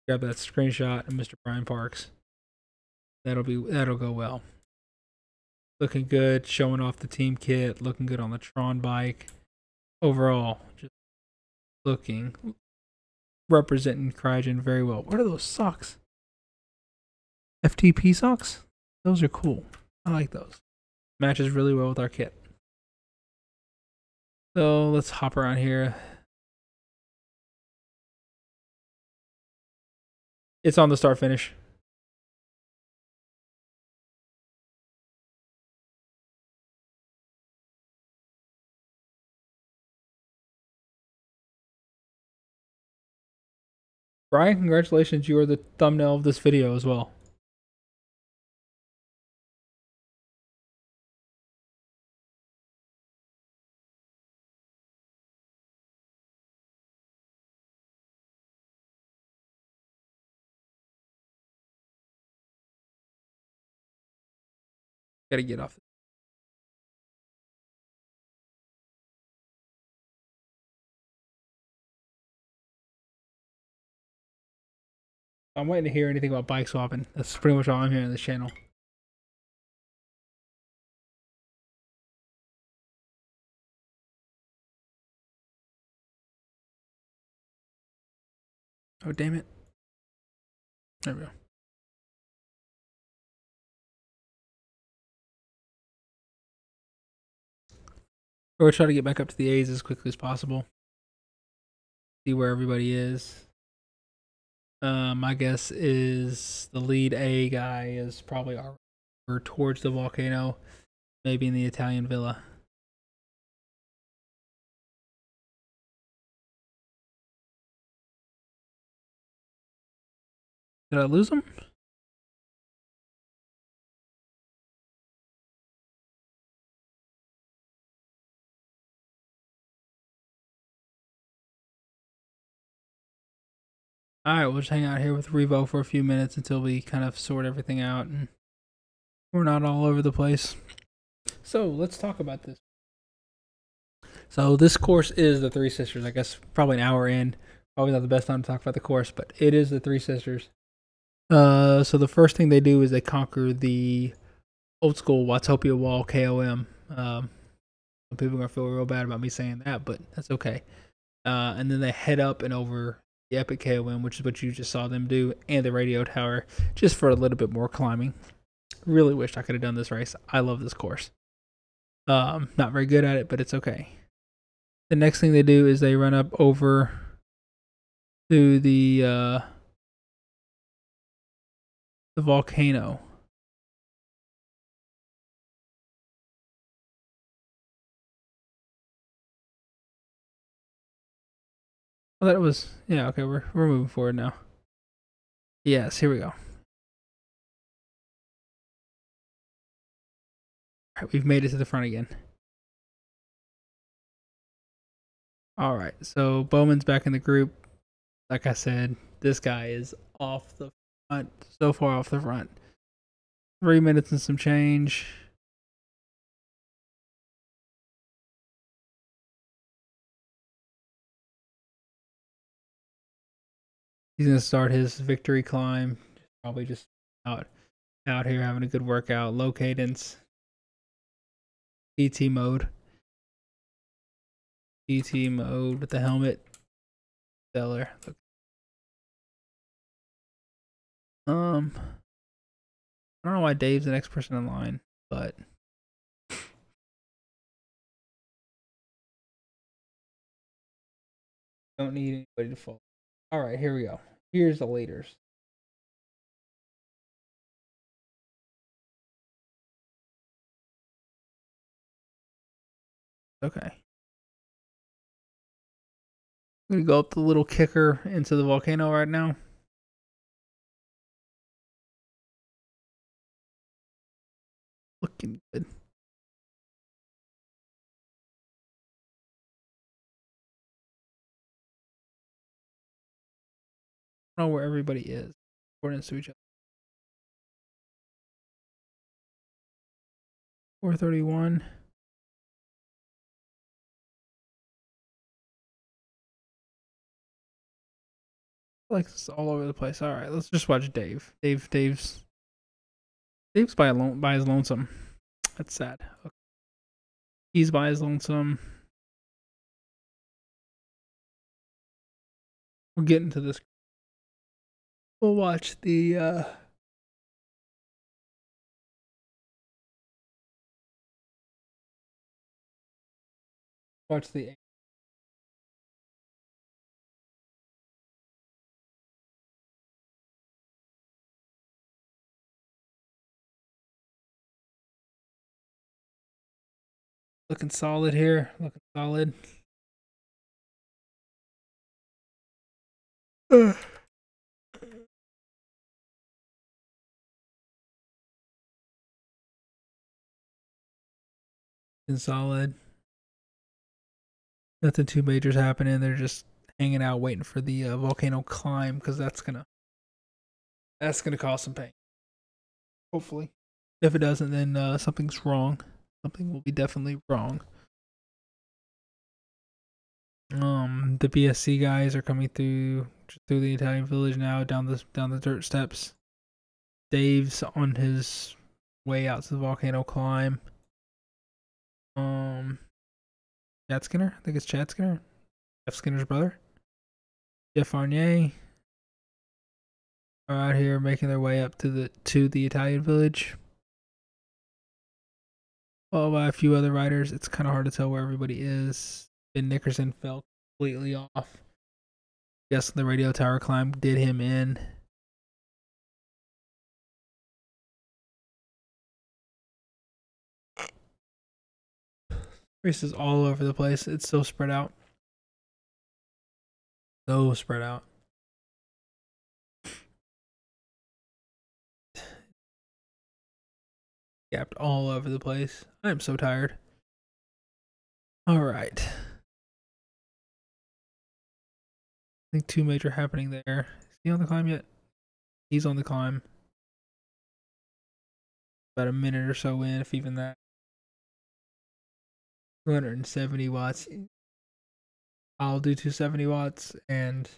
Speaker 1: Grab that screenshot of Mr. Brian Parks. That'll go well. Looking good, showing off the team kit, looking good on the Tron bike. Overall, just representing Cryogen very well. What are those socks? FTP socks? Those are cool. I like those. Matches really well with our kit. So let's hop around here. It's on the start finish. Brian, congratulations. You are the thumbnail of this video as well. Gotta get off. I'm waiting to hear anything about bike swapping. That's pretty much all I'm hearing on this channel. Oh, damn it. There we go. We're trying to get back up to the A's as quickly as possible. See where everybody is. My guess is the lead A guy is probably over towards the volcano, maybe in the Italian villa. Did I lose him? Alright, we'll just hang out here with Revo for a few minutes until we kind of sort everything out and we're not all over the place. So let's talk about this. So this course is the Three Sisters. I guess probably an hour in. Probably not the best time to talk about the course, but it is the Three Sisters. So the first thing they do is they conquer the old school Watopia Wall KOM. Some people are gonna feel real bad about me saying that, but that's okay. And then they head up and over the Epic KOM, which is what you just saw them do, and the Radio Tower, just for a little bit more climbing. Really wished I could have done this race. I love this course. Not very good at it, but it's okay. The next thing they do is they run up over to the volcano. Oh, that was, yeah, okay, we're moving forward now. Yes, here we go. All right, we've made it to the front again. All right, so Bowman's back in the group. Like I said, this guy is off the front, so far off the front. 3 minutes and some change. He's gonna start his victory climb. Probably just out here having a good workout. Low cadence. PT mode. PT mode with the helmet. Stellar. I don't know why Dave's the next person in line, but don't need anybody to follow. All right, here we go. Here's the leaders. Okay. I'm gonna go up the little kicker into the volcano right now. Looking good. I don't know where everybody is according to each other. 431. Like this all over the place. All right, let's just watch Dave. Dave's by his lonesome. That's sad. Okay. He's by his lonesome. We'll get into this. We'll watch the watch the looking solid here. Looking solid. Looking solid. Nothing too major's happening. They're just hanging out, waiting for the volcano climb because that's gonna cause some pain. Hopefully, if it doesn't, then something's wrong. Something will be definitely wrong. The BSC guys are coming through the Italian village now, down the dirt steps. Dave's on his way out to the volcano climb. Chad Skinner, I think it's Chad Skinner, Jeff Skinner's brother. Jeff Fournier are out here making their way up to the Italian village. Followed by a few other riders. It's kind of hard to tell where everybody is. Ben Nickerson fell completely off. Yes, the radio tower climb did him in. Race is all over the place. It's so spread out. So spread out. Gapped all over the place. I am so tired. All right. I think two major happening there. Is he on the climb yet? He's on the climb. About a minute or so in, if even that. 270 watts. I'll do 270 watts and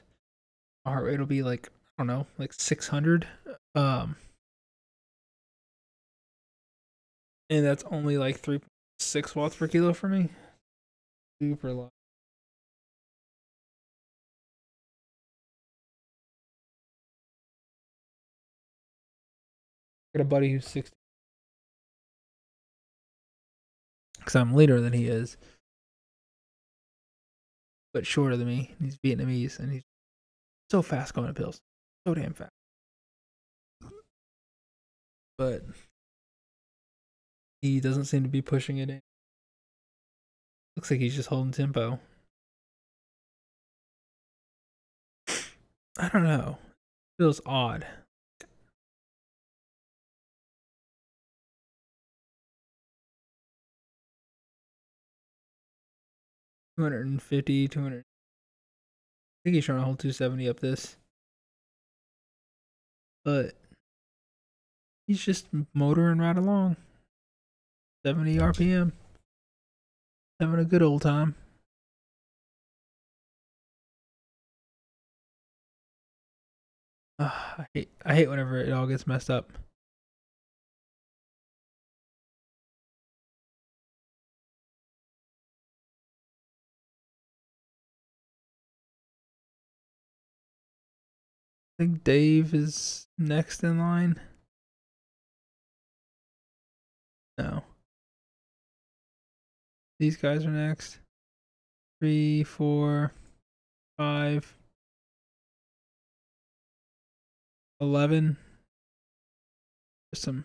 Speaker 1: my heart rate will be like, I don't know, like 600. And that's only like 3.6 watts per kilo for me. Super low. Got a buddy who's 60. Because I'm leaner than he is. But shorter than me. He's Vietnamese and he's So fast going to pills. So damn fast. But he doesn't seem to be pushing it in. Looks like he's just holding tempo. I don't know. Feels odd. $250, 200. I think he's trying to hold 270 up this. But he's just motoring right along. 70 RPM. Having a good old time. I hate whenever it all gets messed up. I think Dave is next in line. No. These guys are next. 3, 4, 5, 11. There's some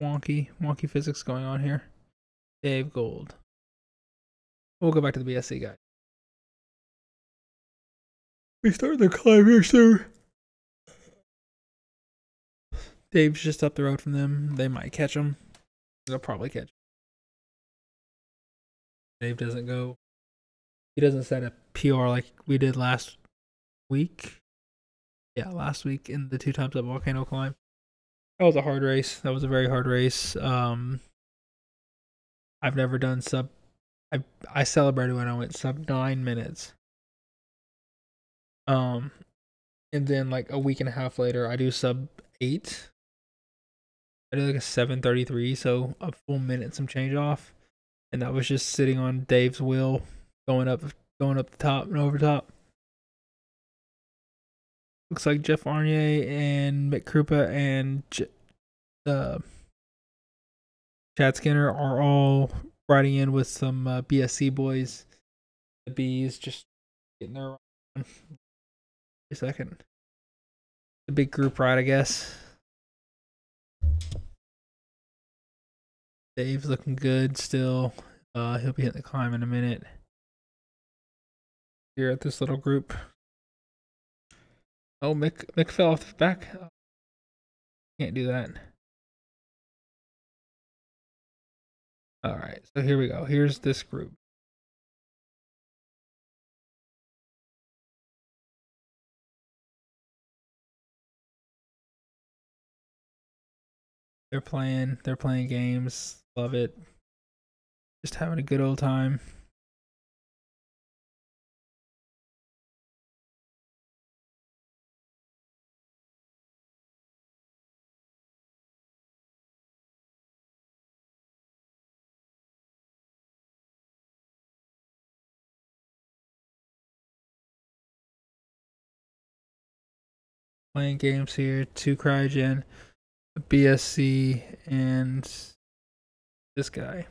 Speaker 1: wonky physics going on here. Dave Gold. We'll go back to the BSC guy. We start the climb here soon. Dave's just up the road from them. They might catch him. They'll probably catch him. Dave doesn't go. He doesn't set a PR like we did last week. Yeah, last week in the 2 times up volcano climb. That was a hard race. That was a very hard race. I've never done sub. I celebrated when I went sub 9 minutes. And then like a week and a half later, I do sub 8. I did like a 7:33, so a full minute, some change off, and that was just sitting on Dave's wheel, going up the top and over top. Looks like Jeff Arnier and Mick Krupa and Chad Skinner are all riding in with some BSC boys. The B's just getting their run. A second. The big group ride, I guess. Dave's looking good still. He'll be hitting the climb in a minute. Here at this little group. Oh, Mick fell off the back. Can't do that. Alright, so here we go. Here's this group. They're playing games. Love it. Just having a good old time. Playing games here. 2 Cryogen, BSC, and this guy.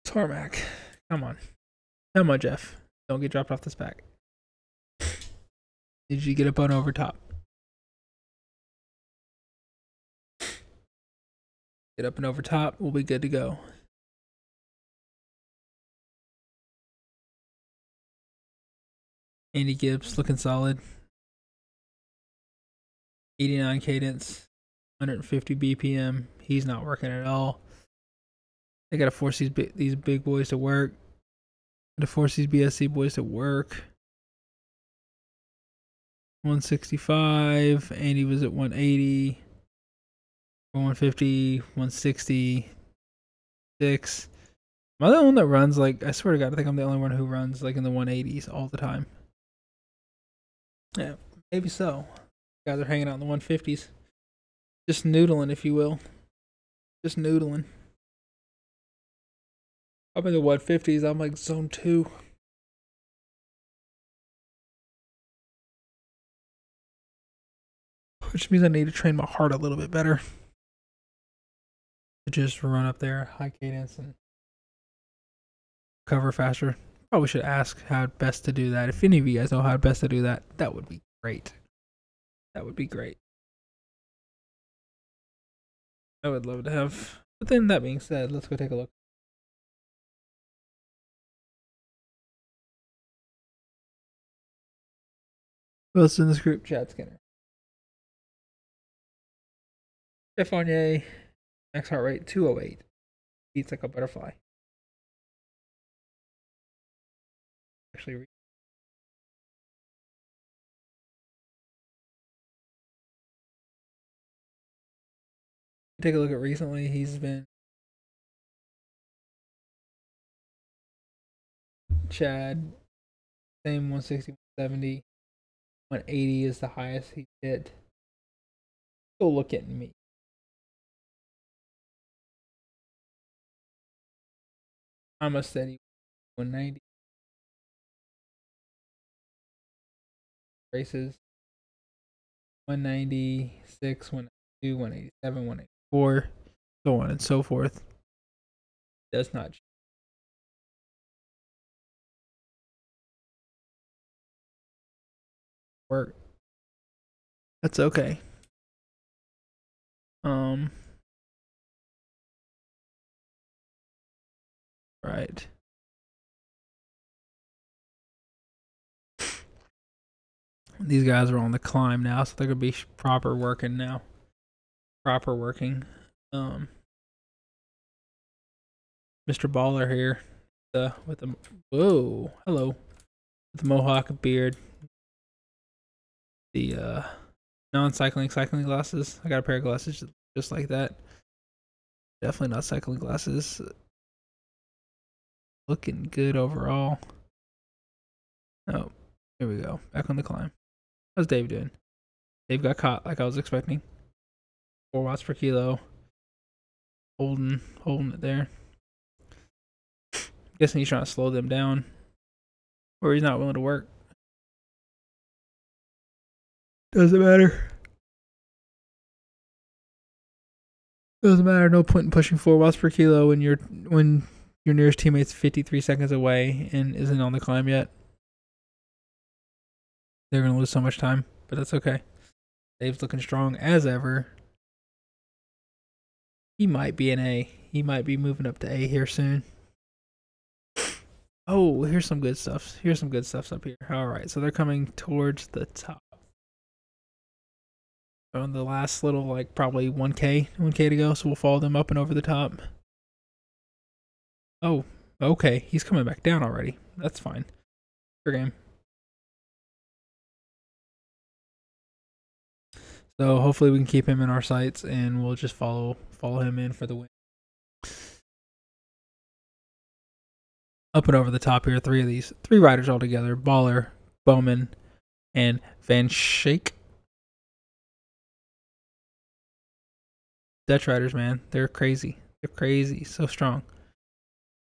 Speaker 1: Tarmac. Come on, Jeff. Don't get dropped off this back. Did you get up on over top? Get up and over top. We'll be good to go. Andy Gibbs looking solid. 89 cadence, 150 BPM. He's not working at all. They gotta force these big boys to work. Gotta force these BSC boys to work. 165. Andy was at 180. 150. 166. Am I the only one that runs like? I swear to God, I think I'm the only one who runs like in the 180s all the time. Yeah, maybe so. Guys are hanging out in the 150s. Just noodling, if you will. Just noodling. I'm in the 150s. I'm like zone 2. Which means I need to train my heart a little bit better. To just run up there, high cadence, and recover faster. Probably should ask how best to do that. If any of you guys know how best to do that, that would be great. That would be great. I would love to have. But then that being said, let's go take a look. Who else in this group chat, Skinner? Jeff Fournier, max heart rate 208. Beats like a butterfly. Actually, take a look at recently. He's been Chad, same 160, 170, 180 is the highest he hit. Go look at me. I'm a steady 190 races. 196, 192, 187, 184, so on and so forth. Does not work. That's okay. Right. These guys are on the climb now, so they're gonna be proper working now. Proper working. Mr. Baller here, with the hello, with the mohawk beard, the non-cycling glasses. I got a pair of glasses just like that. Definitely not cycling glasses. Looking good overall. Oh, here we go. Back on the climb. How's Dave doing? Dave got caught like I was expecting. 4 watts per kilo. Holding it there. Guessing he's trying to slow them down. Or he's not willing to work. Doesn't matter. Doesn't matter. No point in pushing 4 watts per kilo when your nearest teammate's 53 seconds away and isn't on the climb yet. They're gonna lose so much time, but that's okay. Dave's looking strong as ever. He might be an A. He might be moving up to A here soon. Oh, here's some good stuff. Here's some good stuff up here. All right, so they're coming towards the top. On the last little, like, probably 1K to go, so we'll follow them up and over the top. Oh, okay. He's coming back down already. That's fine. Fair game. So hopefully we can keep him in our sights, and we'll just follow him in for the win. Up and over the top here, 3 riders all together: Baller, Bowman, and Van Schaik. Dutch riders, man, they're crazy. They're crazy. So strong.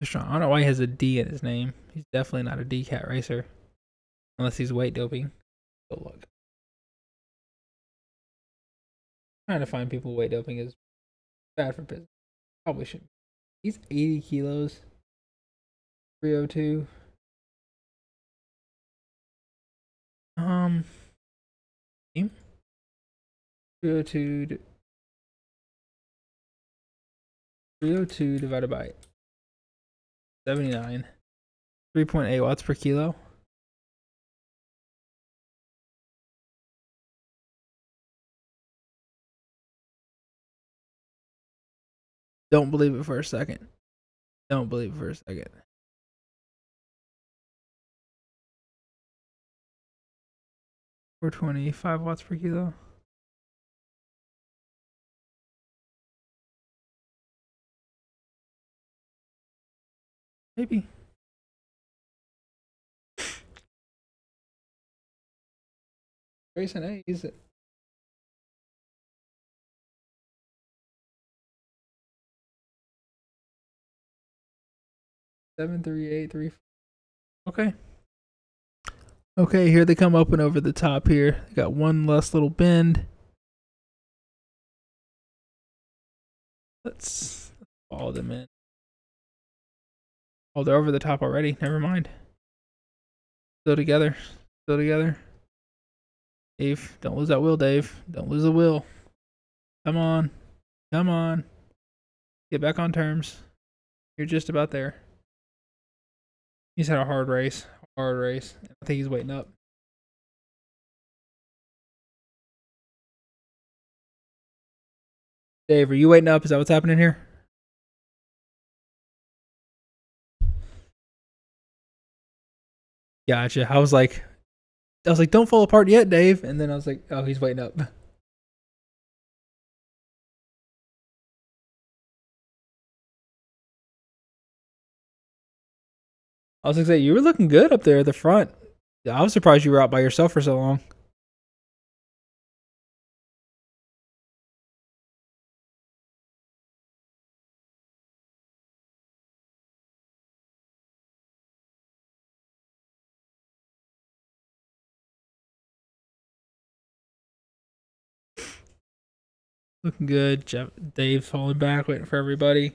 Speaker 1: They're strong. I don't know why he has a D in his name. He's definitely not a D-cat racer, unless he's weight doping. Go look. Trying to find people weight doping is bad for business. Probably shouldn't. He's 80 kilos. 302. Team? 302 divided by 79. 3.8 watts per kilo. Don't believe it for a second. Don't believe it for a second. Or 25 watts per kilo. Maybe. Grayson A, is it? Seven, 3, 8, 3. Okay. Okay, here they come up and over the top here. They got one less little bend. Let's follow them in. Oh, they're over the top already. Never mind. Still together. Still together. Dave, don't lose that will, Dave. Don't lose the will. Come on. Come on. Get back on terms. You're just about there. He's had a hard race. Hard race. I think he's waiting up. Dave, are you waiting up? Is that what's happening here? Gotcha. I was like, don't fall apart yet, Dave. And then I was like, oh, he's waiting up. I was gonna say, you were looking good up there at the front. I was surprised you were out by yourself for so long. Looking good. Dave falling back, waiting for everybody.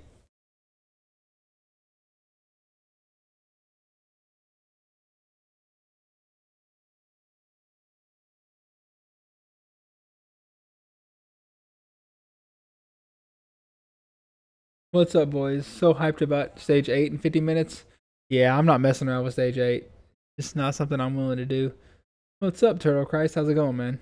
Speaker 1: What's up, boys? So hyped about stage 8 in 50 minutes. Yeah, I'm not messing around with stage 8. It's not something I'm willing to do. What's up, Turtle Christ? How's it going, man?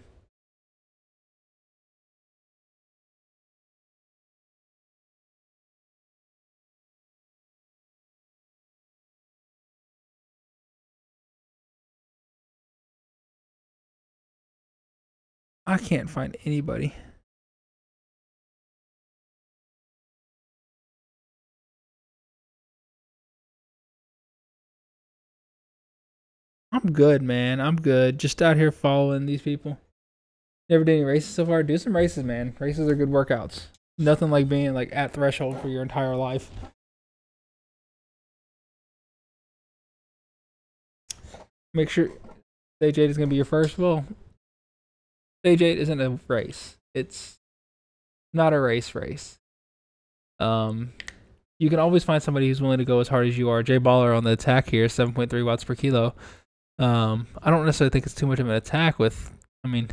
Speaker 1: I can't find anybody. I'm good, man. I'm good. Just out here following these people. Never did any races so far. Do some races, man. Races are good workouts. Nothing like being like at threshold for your entire life. Make sure stage 8 is gonna be your first. Well, stage 8 isn't a race. It's not a race. You can always find somebody who's willing to go as hard as you are. Jay Baller on the attack here, 7.3 watts per kilo. I don't necessarily think it's too much of an attack with, I mean,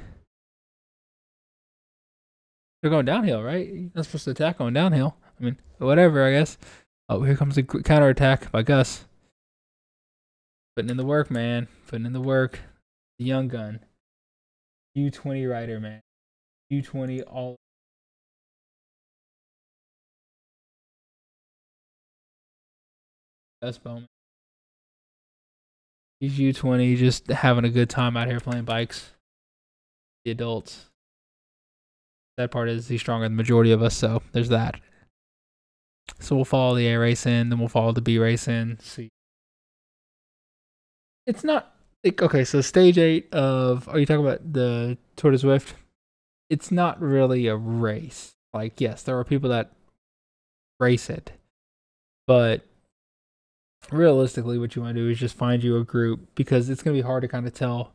Speaker 1: they're going downhill, right? You're not supposed to attack going downhill. I mean, whatever, I guess. Oh, here comes a counter attack by Gus. Putting in the work, man. Putting in the work. The young gun. U20 rider, man. U20 all. Gus Bowman. He's U20, just having a good time out here playing bikes. The adults. That part is he's stronger than the majority of us, so there's that. So we'll follow the A race in, then we'll follow the B race in. See. It's not like, okay, so stage 8 of, are you talking about the Tour de Zwift? It's not really a race. Like, yes, there are people that race it, but realistically what you want to do is just find you a group, because it's going to be hard to kind of tell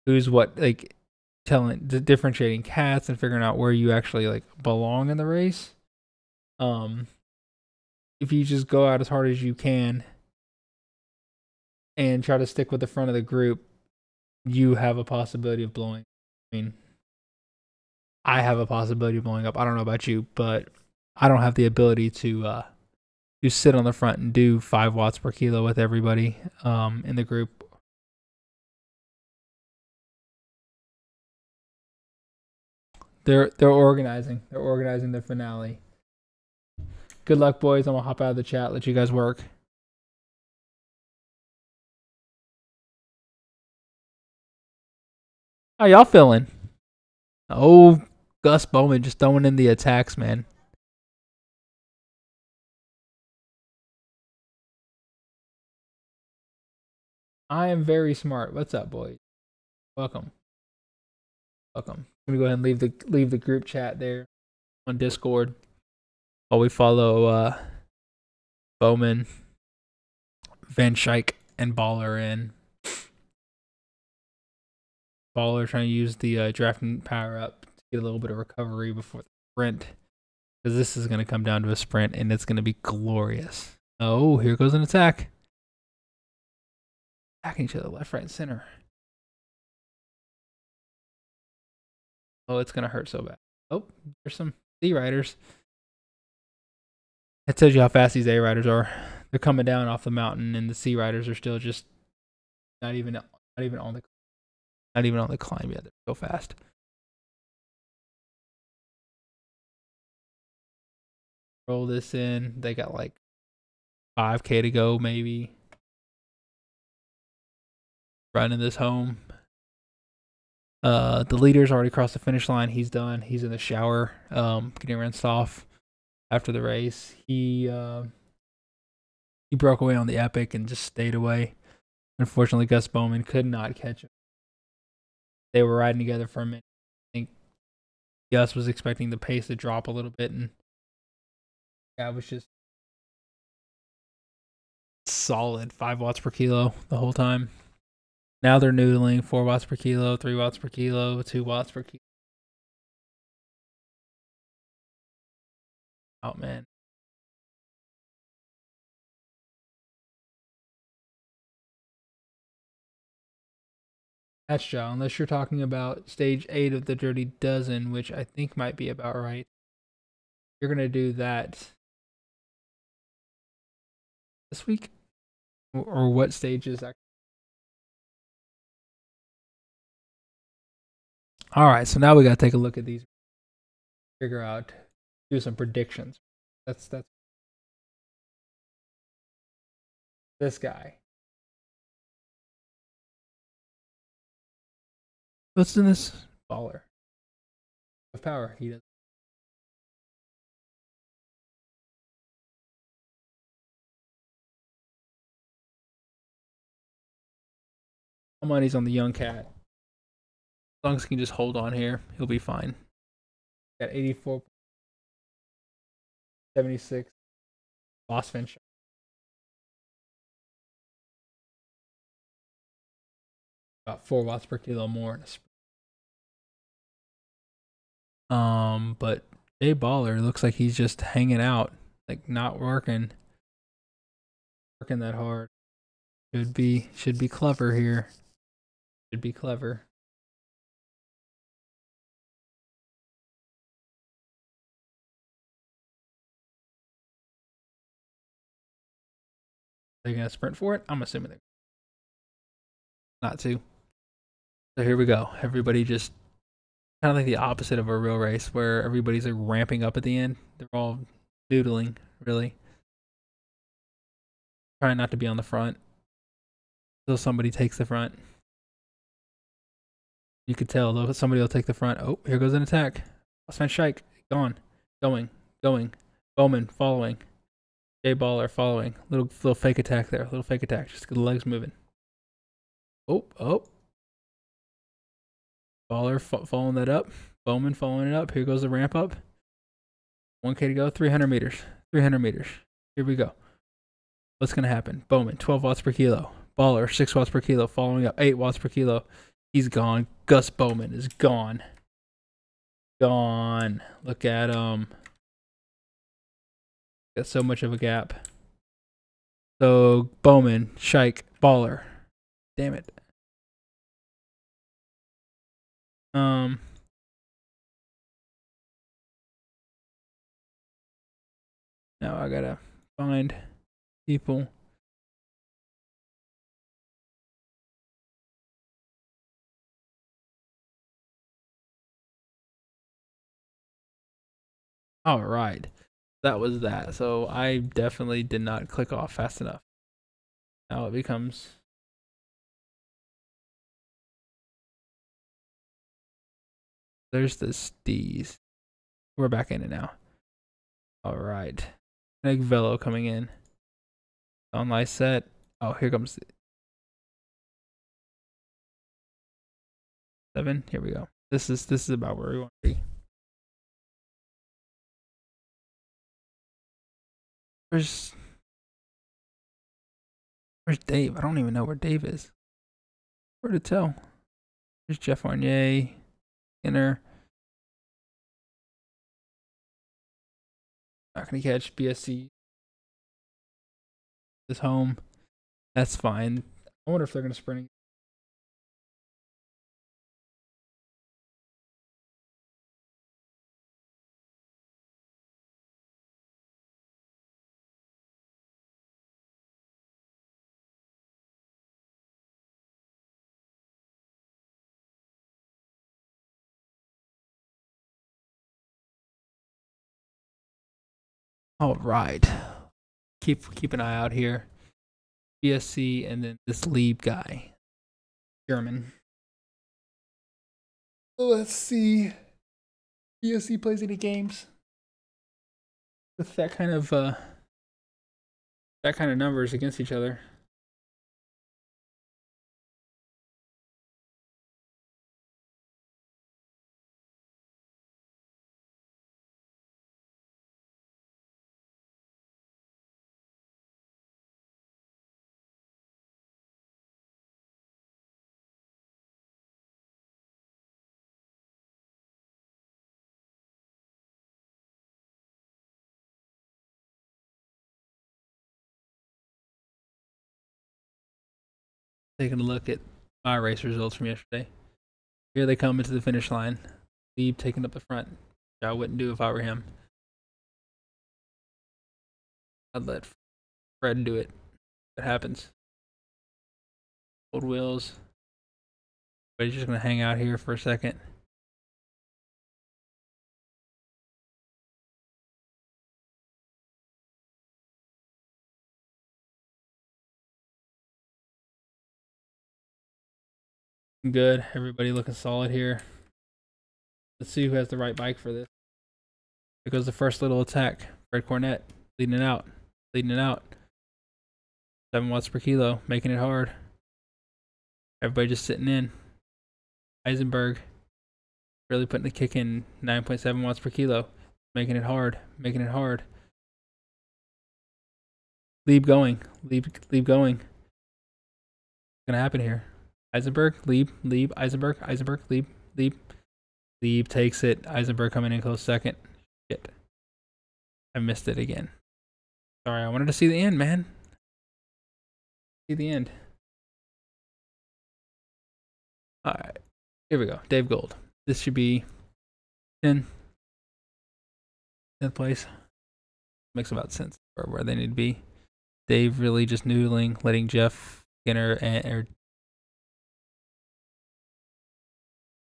Speaker 1: who's what, like differentiating cats and figuring out where you actually like belong in the race. If you just go out as hard as you can and try to stick with the front of the group, you have a possibility of blowing. I mean, I have a possibility of blowing up. I don't know about you, but I don't have the ability to sit on the front and do 5 watts per kilo with everybody in the group. They're organizing. They're organizing the finale. Good luck, boys. I'm gonna hop out of the chat, let you guys work. How y'all feeling? Oh, Gus Bowman just throwing in the attacks, man. I am very smart. What's up, boys? Welcome. Welcome. I'm gonna go ahead and leave the group chat there on Discord while we follow Bowman, Van Schaik, and Baller in. Baller trying to use the drafting power up to get a little bit of recovery before the sprint, because this is going to come down to a sprint and it's going to be glorious. Oh, here goes an attack. Attacking each other left, right, and center. Oh, it's gonna hurt so bad. Oh, there's some Z Riders. That tells you how fast these A Riders are. They're coming down off the mountain, and the C Riders are still just not even on the climb yet. They're so fast. Roll this in. They got like 5K to go, maybe. Running this home. The leader's already crossed the finish line. He's done. He's in the shower, getting rinsed off after the race. He broke away on the epic and just stayed away. Unfortunately, Gus Bowman could not catch him. They were riding together for a minute. I think Gus was expecting the pace to drop a little bit, and yeah, it was just solid 5 watts per kilo the whole time. Now they're noodling 4 watts per kilo, 3 watts per kilo, 2 watts per kilo. Oh man. That's Joe, unless you're talking about stage 8 of the Dirty Dozen, which I think might be about right. You're going to do that this week? Or what stage is that? All right, so now we got to take a look at these. Figure out, do some predictions. That's this guy. What's in this baller? Of power, he does. Money's on the young cat. As long as he can just hold on here, he'll be fine. Got 84, 76. Boss Finch. About 4 watts per kilo more. But Jay Baller looks like he's just hanging out, like not working that hard. Should be clever here. Should be clever. They're gonna sprint for it. I'm assuming they're not to. So here we go. Everybody just kind of like the opposite of a real race, where everybody's like ramping up at the end. They're all doodling, really. Trying not to be on the front until somebody takes the front. You could tell though somebody will take the front. Oh, here goes an attack. Sven Scheich gone, going. Bowman following. Jay Baller following. Little fake attack there. Little fake attack. Just get the legs moving. Oh. Baller following that up. Bowman following it up. Here goes the ramp up. 1K to go. 300 meters. 300 meters. Here we go. What's going to happen? Bowman, 12 watts per kilo. Baller, 6 watts per kilo. Following up, 8 watts per kilo. He's gone. Gus Bowman is gone. Gone. Look at him. Got so much of a gap. So, Bowman, Scheich, Baller. Damn it. Now I gotta find people. All right. That was that. So I definitely did not click off fast enough. Now it becomes there's this D's. We're back in it now. All right. Nick Velo coming in. Online set. Oh, here comes 7. Here we go. This is about where we want to be. Where's Dave? I don't even know where Dave is. Where to tell? There's Jeff Arnier, Skinner. Not gonna catch BSC. This home. That's fine. I wonder if they're going to sprint. All right. Keep an eye out here. BSC and then this Lieb guy, German. Let's see. BSC plays any games with that kind of numbers against each other. Taking a look at my race results from yesterday. Here they come into the finish line. Lieb taking up the front. Which I wouldn't do if I were him. I'd let Fred do it. It happens. Old wheels. But he's just gonna hang out here for a second. Good. Everybody looking solid here. Let's see who has the right bike for this. Here goes the first little attack. Fred Cornett leading it out. Leading it out. 7 watts per kilo. Making it hard. Everybody just sitting in. Eisenberg really putting the kick in. 9.7 watts per kilo. Making it hard. Making it hard. Lieb going. Lieb going. What's gonna happen here? Eisenberg, Lieb, Eisenberg, Lieb takes it. Eisenberg coming in close second. Shit. I missed it again. Sorry, I wanted to see the end, man. See the end. Alright. Here we go. Dave Gold. This should be 10th place. Makes about sense for where they need to be. Dave really just noodling, letting Jeff Skinner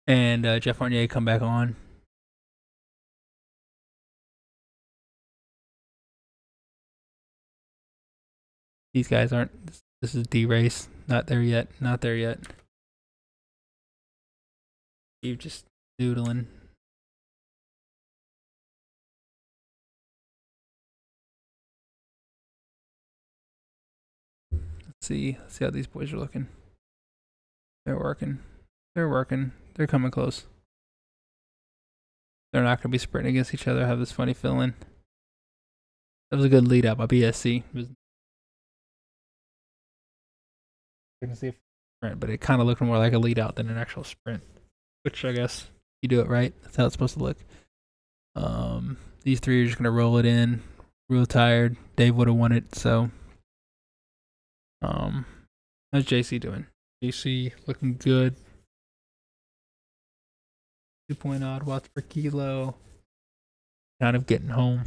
Speaker 1: and Jeff Fournier come back on. These guys aren't. This is D race. Not there yet. Not there yet. You just noodling. Let's see how these boys are looking. They're working. They're working. They're coming close. They're not going to be sprinting against each other. I have this funny feeling. That was a good lead out by BSC. I can see a sprint, but it kind of looked more like a lead out than an actual sprint. Which I guess you do it right. That's how it's supposed to look. These three are just going to roll it in. Real tired. Dave would have won it, so. How's JC doing? JC looking good. 2 odd watts per kilo. Kind of getting home.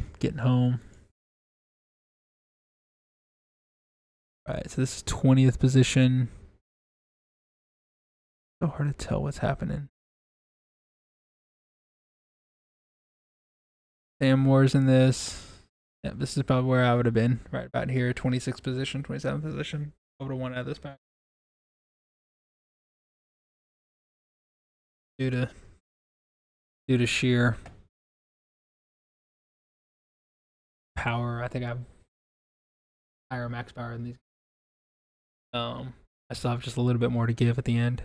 Speaker 1: Alright, so this is 20th position. So hard to tell what's happening. Sam Moore's in this. Yeah, this is probably where I would have been. Right about here. 26th position, 27th position. I would have won out of this back. Due to sheer power. I think I have higher max power than these. I still have just a little bit more to give at the end.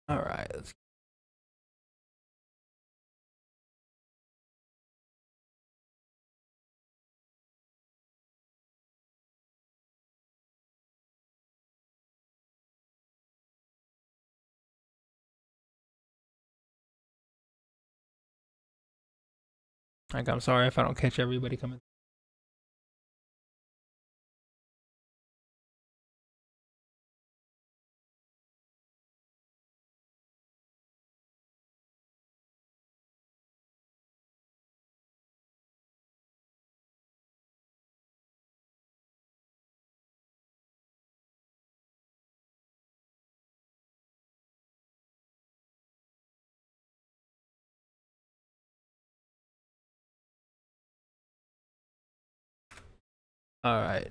Speaker 1: All right, let's Like, I'm sorry if I don't catch everybody coming. All right.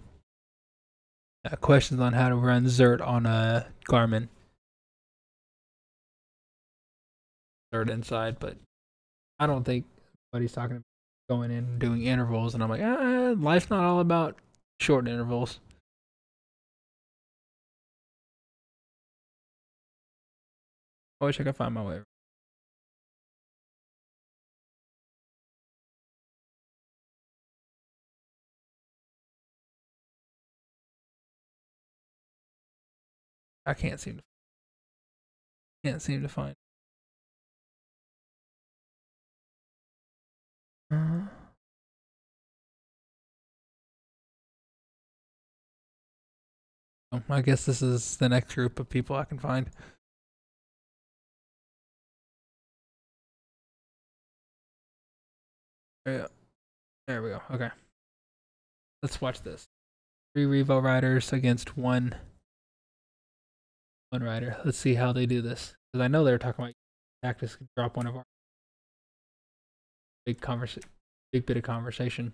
Speaker 1: Questions on how to run Xert on a Garmin. Xert inside, but I don't think anybody's talking about going in and doing intervals. And I'm like, life's not all about short intervals. I wish I could find my way. I can't seem to find. I guess this is the next group of people I can find. Yeah. There we go. Okay. Let's watch this. 3 Revo riders against one rider. Let's see how they do this. Because I know they're talking about Cactus could drop one of our big bit of conversation.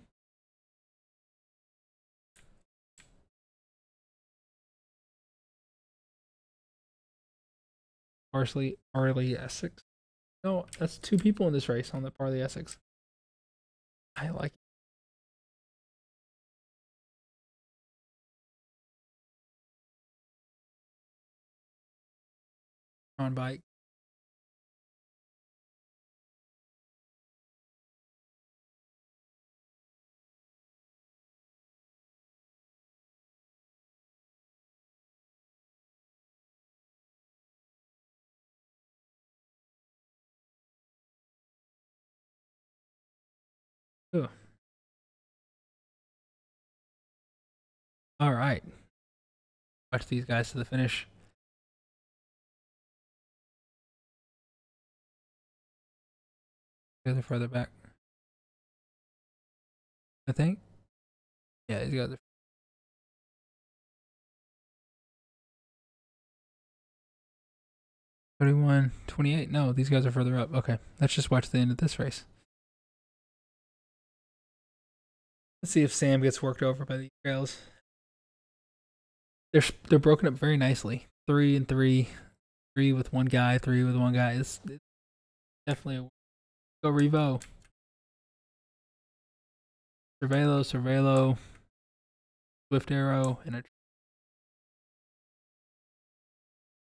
Speaker 1: Harley Essex. No, that's 2 people in this race on the Harley Essex. I like it. On bike. Ooh. All right. Watch these guys to the finish. You guys are further back, I think. Yeah, these guys are 31, 28. No, these guys are further up. Okay, let's just watch the end of this race. Let's see if Sam gets worked over by these trails. They're broken up very nicely. 3 and 3, 3 with one guy, 3 with one guy. It's definitely a go Revo. Cervelo, Swift Arrow, and a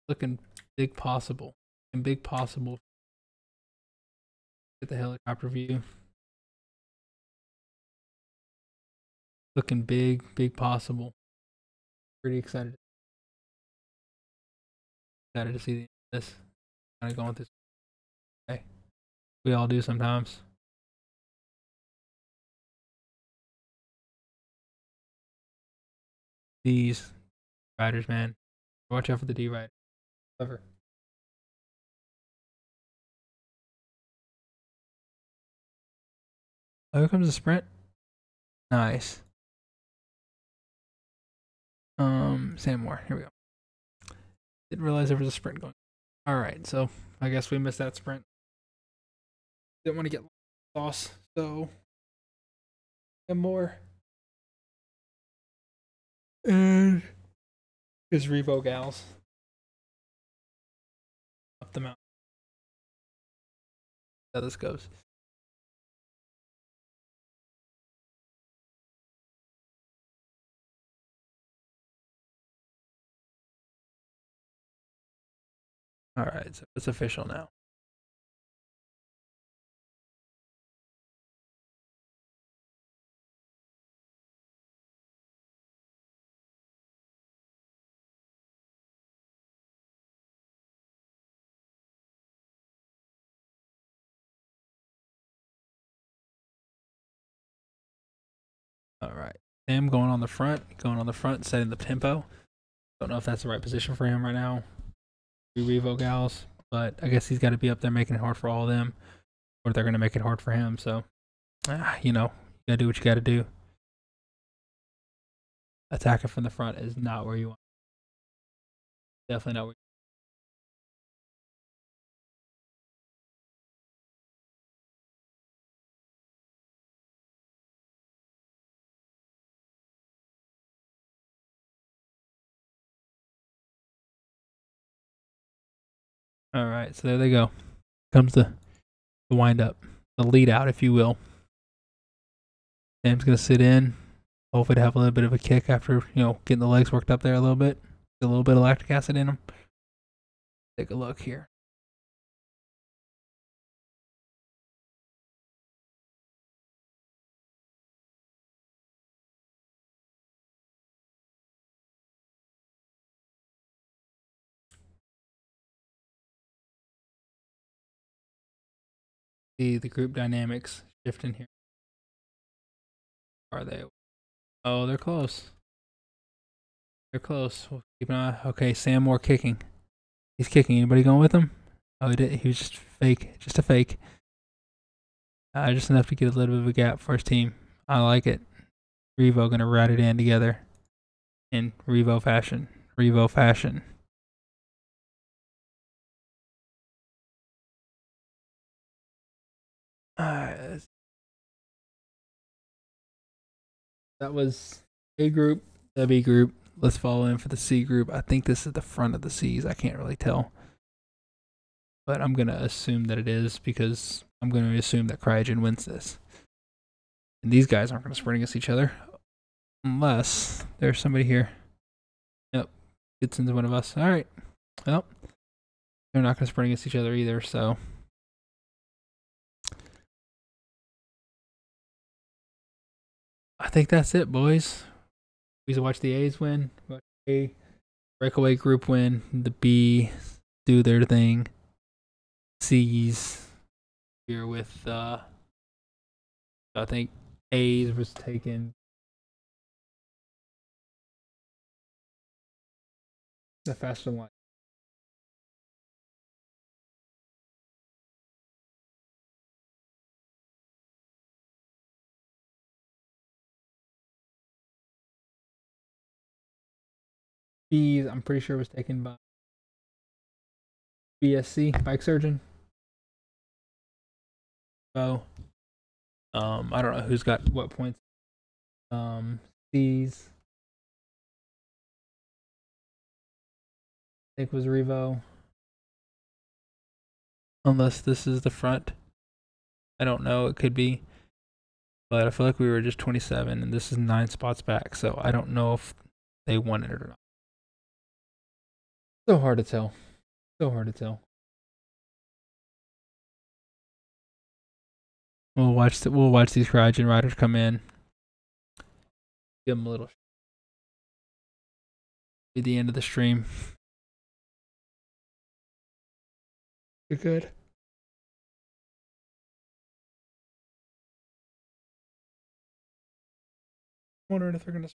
Speaker 1: looking big possible. And big possible. Get the helicopter view. Looking big possible. Pretty excited. Excited to see this. Kind of going through. Okay. We all do sometimes. These riders, man. Watch out for the D rider. Clever. Oh, here comes the sprint. Nice. Sam Moore. Here we go. Didn't realize there was a sprint going. All right, so I guess we missed that sprint. Didn't want to get lost, so Sam Moore and his Revo gals up the mountain. How this goes. All right, so it's official now. Sam going on the front, setting the tempo. Don't know if that's the right position for him right now. Revo gals, but I guess he's got to be up there making it hard for all of them, or they're going to make it hard for him. So, you know, you got to do what you got to do. Attacking from the front is not where you want. Definitely not where All right, so there they go. Comes the wind up, the lead out, if you will. Sam's gonna sit in, hopefully to have a little bit of a kick after getting the legs worked up there a little bit. Get a little bit of lactic acid in them. Take a look here. See the group dynamics shifting here. Are they? Oh, they're close. They're close. We'll keep an eye. Okay, Sam Moore kicking. He's kicking. Anybody going with him? Oh, he did. He was just fake. Just a fake. Just enough to get a little bit of a gap for his team. I like it. Revo gonna rat it in together in Revo fashion. Revo fashion. That was A group, the B group. Let's follow in for the C group. I think this is the front of the C's. I can't really tell. But I'm going to assume that it is because I'm going to assume that Cryogen wins this. And these guys aren't going to sprint against each other. Unless there's somebody here. Yep. Gets into one of us. All right. Well, they're not going to sprint against each other either, so. I think that's it, boys. We watch the A's win. Watch the A breakaway group win. The B do their thing. C's here with I think A's was taken. The faster one. B's, I'm pretty sure was taken by BSC, Bike Surgeon. So, I don't know who's got what points. C's, I think was Revo. Unless this is the front. I don't know, it could be. But I feel like we were just 27 and this is 9 spots back. So I don't know if they won it or not. So hard to tell. So hard to tell. We'll watch these Cryogen riders come in. Give them a little. Be the end of the stream. You're good. I'm wondering if they're gonna.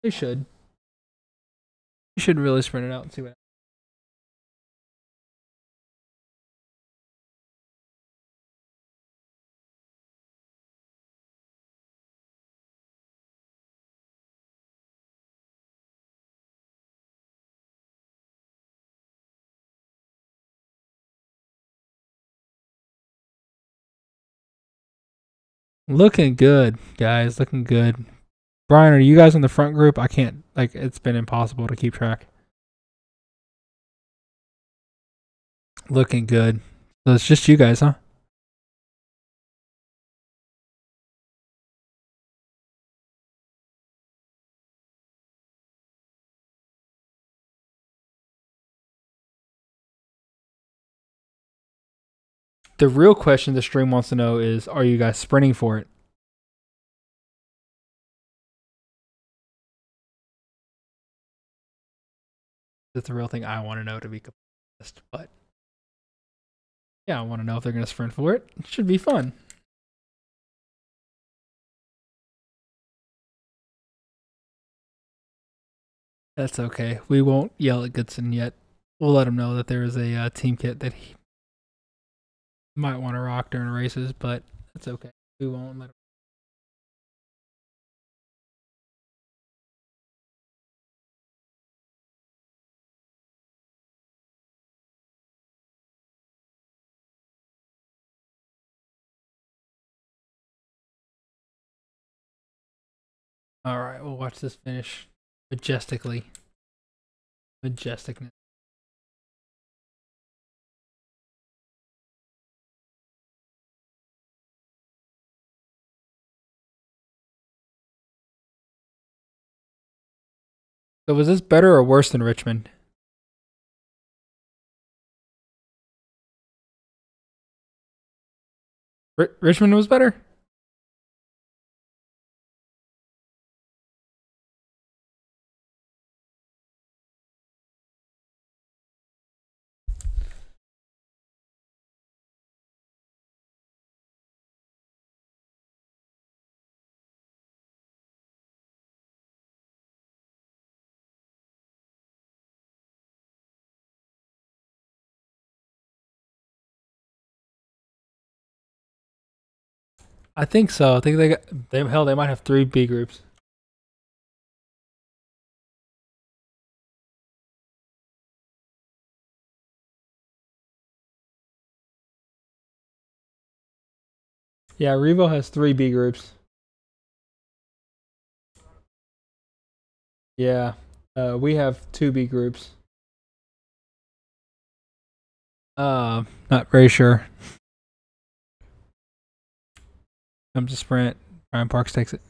Speaker 1: They should. You should really sprint it out and see what. Looking good, guys. Looking good. Brian, are you guys in the front group? I can't. Like, it's been impossible to keep track. Looking good. So it's just you guys, huh? The real question the stream wants to know is, are you guys sprinting for it? That's the real thing I want to know, to be honest. But yeah, I want to know if they're going to sprint for it. It should be fun. That's okay. We won't yell at Goodson yet. We'll let him know that there is a team kit that he might want to rock during races, but that's okay. We won't let him. All right, we'll watch this finish majestically. Majesticness. So was this better or worse than Richmond? Richmond was better? I think so. I think they might have 3 B groups. Yeah, Revo has 3 B groups. Yeah, we have 2 B groups. Not very sure. Comes to sprint. Ryan Parks takes it.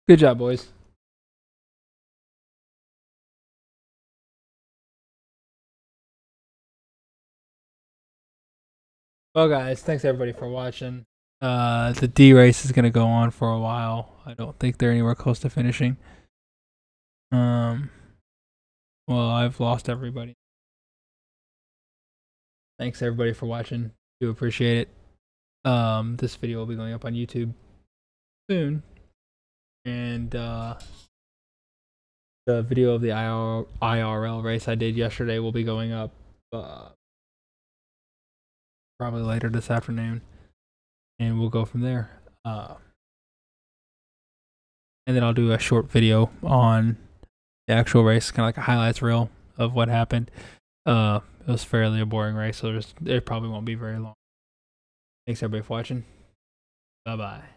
Speaker 1: Good job, boys. Well, guys, thanks everybody for watching. The D race is gonna go on for a while. I don't think they're anywhere close to finishing. Well, I've lost everybody. Thanks everybody for watching. Do appreciate it. This video will be going up on YouTube soon, and the video of the IRL race I did yesterday will be going up probably later this afternoon, and we'll go from there. And then I'll do a short video on the actual race, kind of like a highlights reel of what happened. It was fairly a boring race, so it probably won't be very long. Thanks everybody for watching. Bye bye.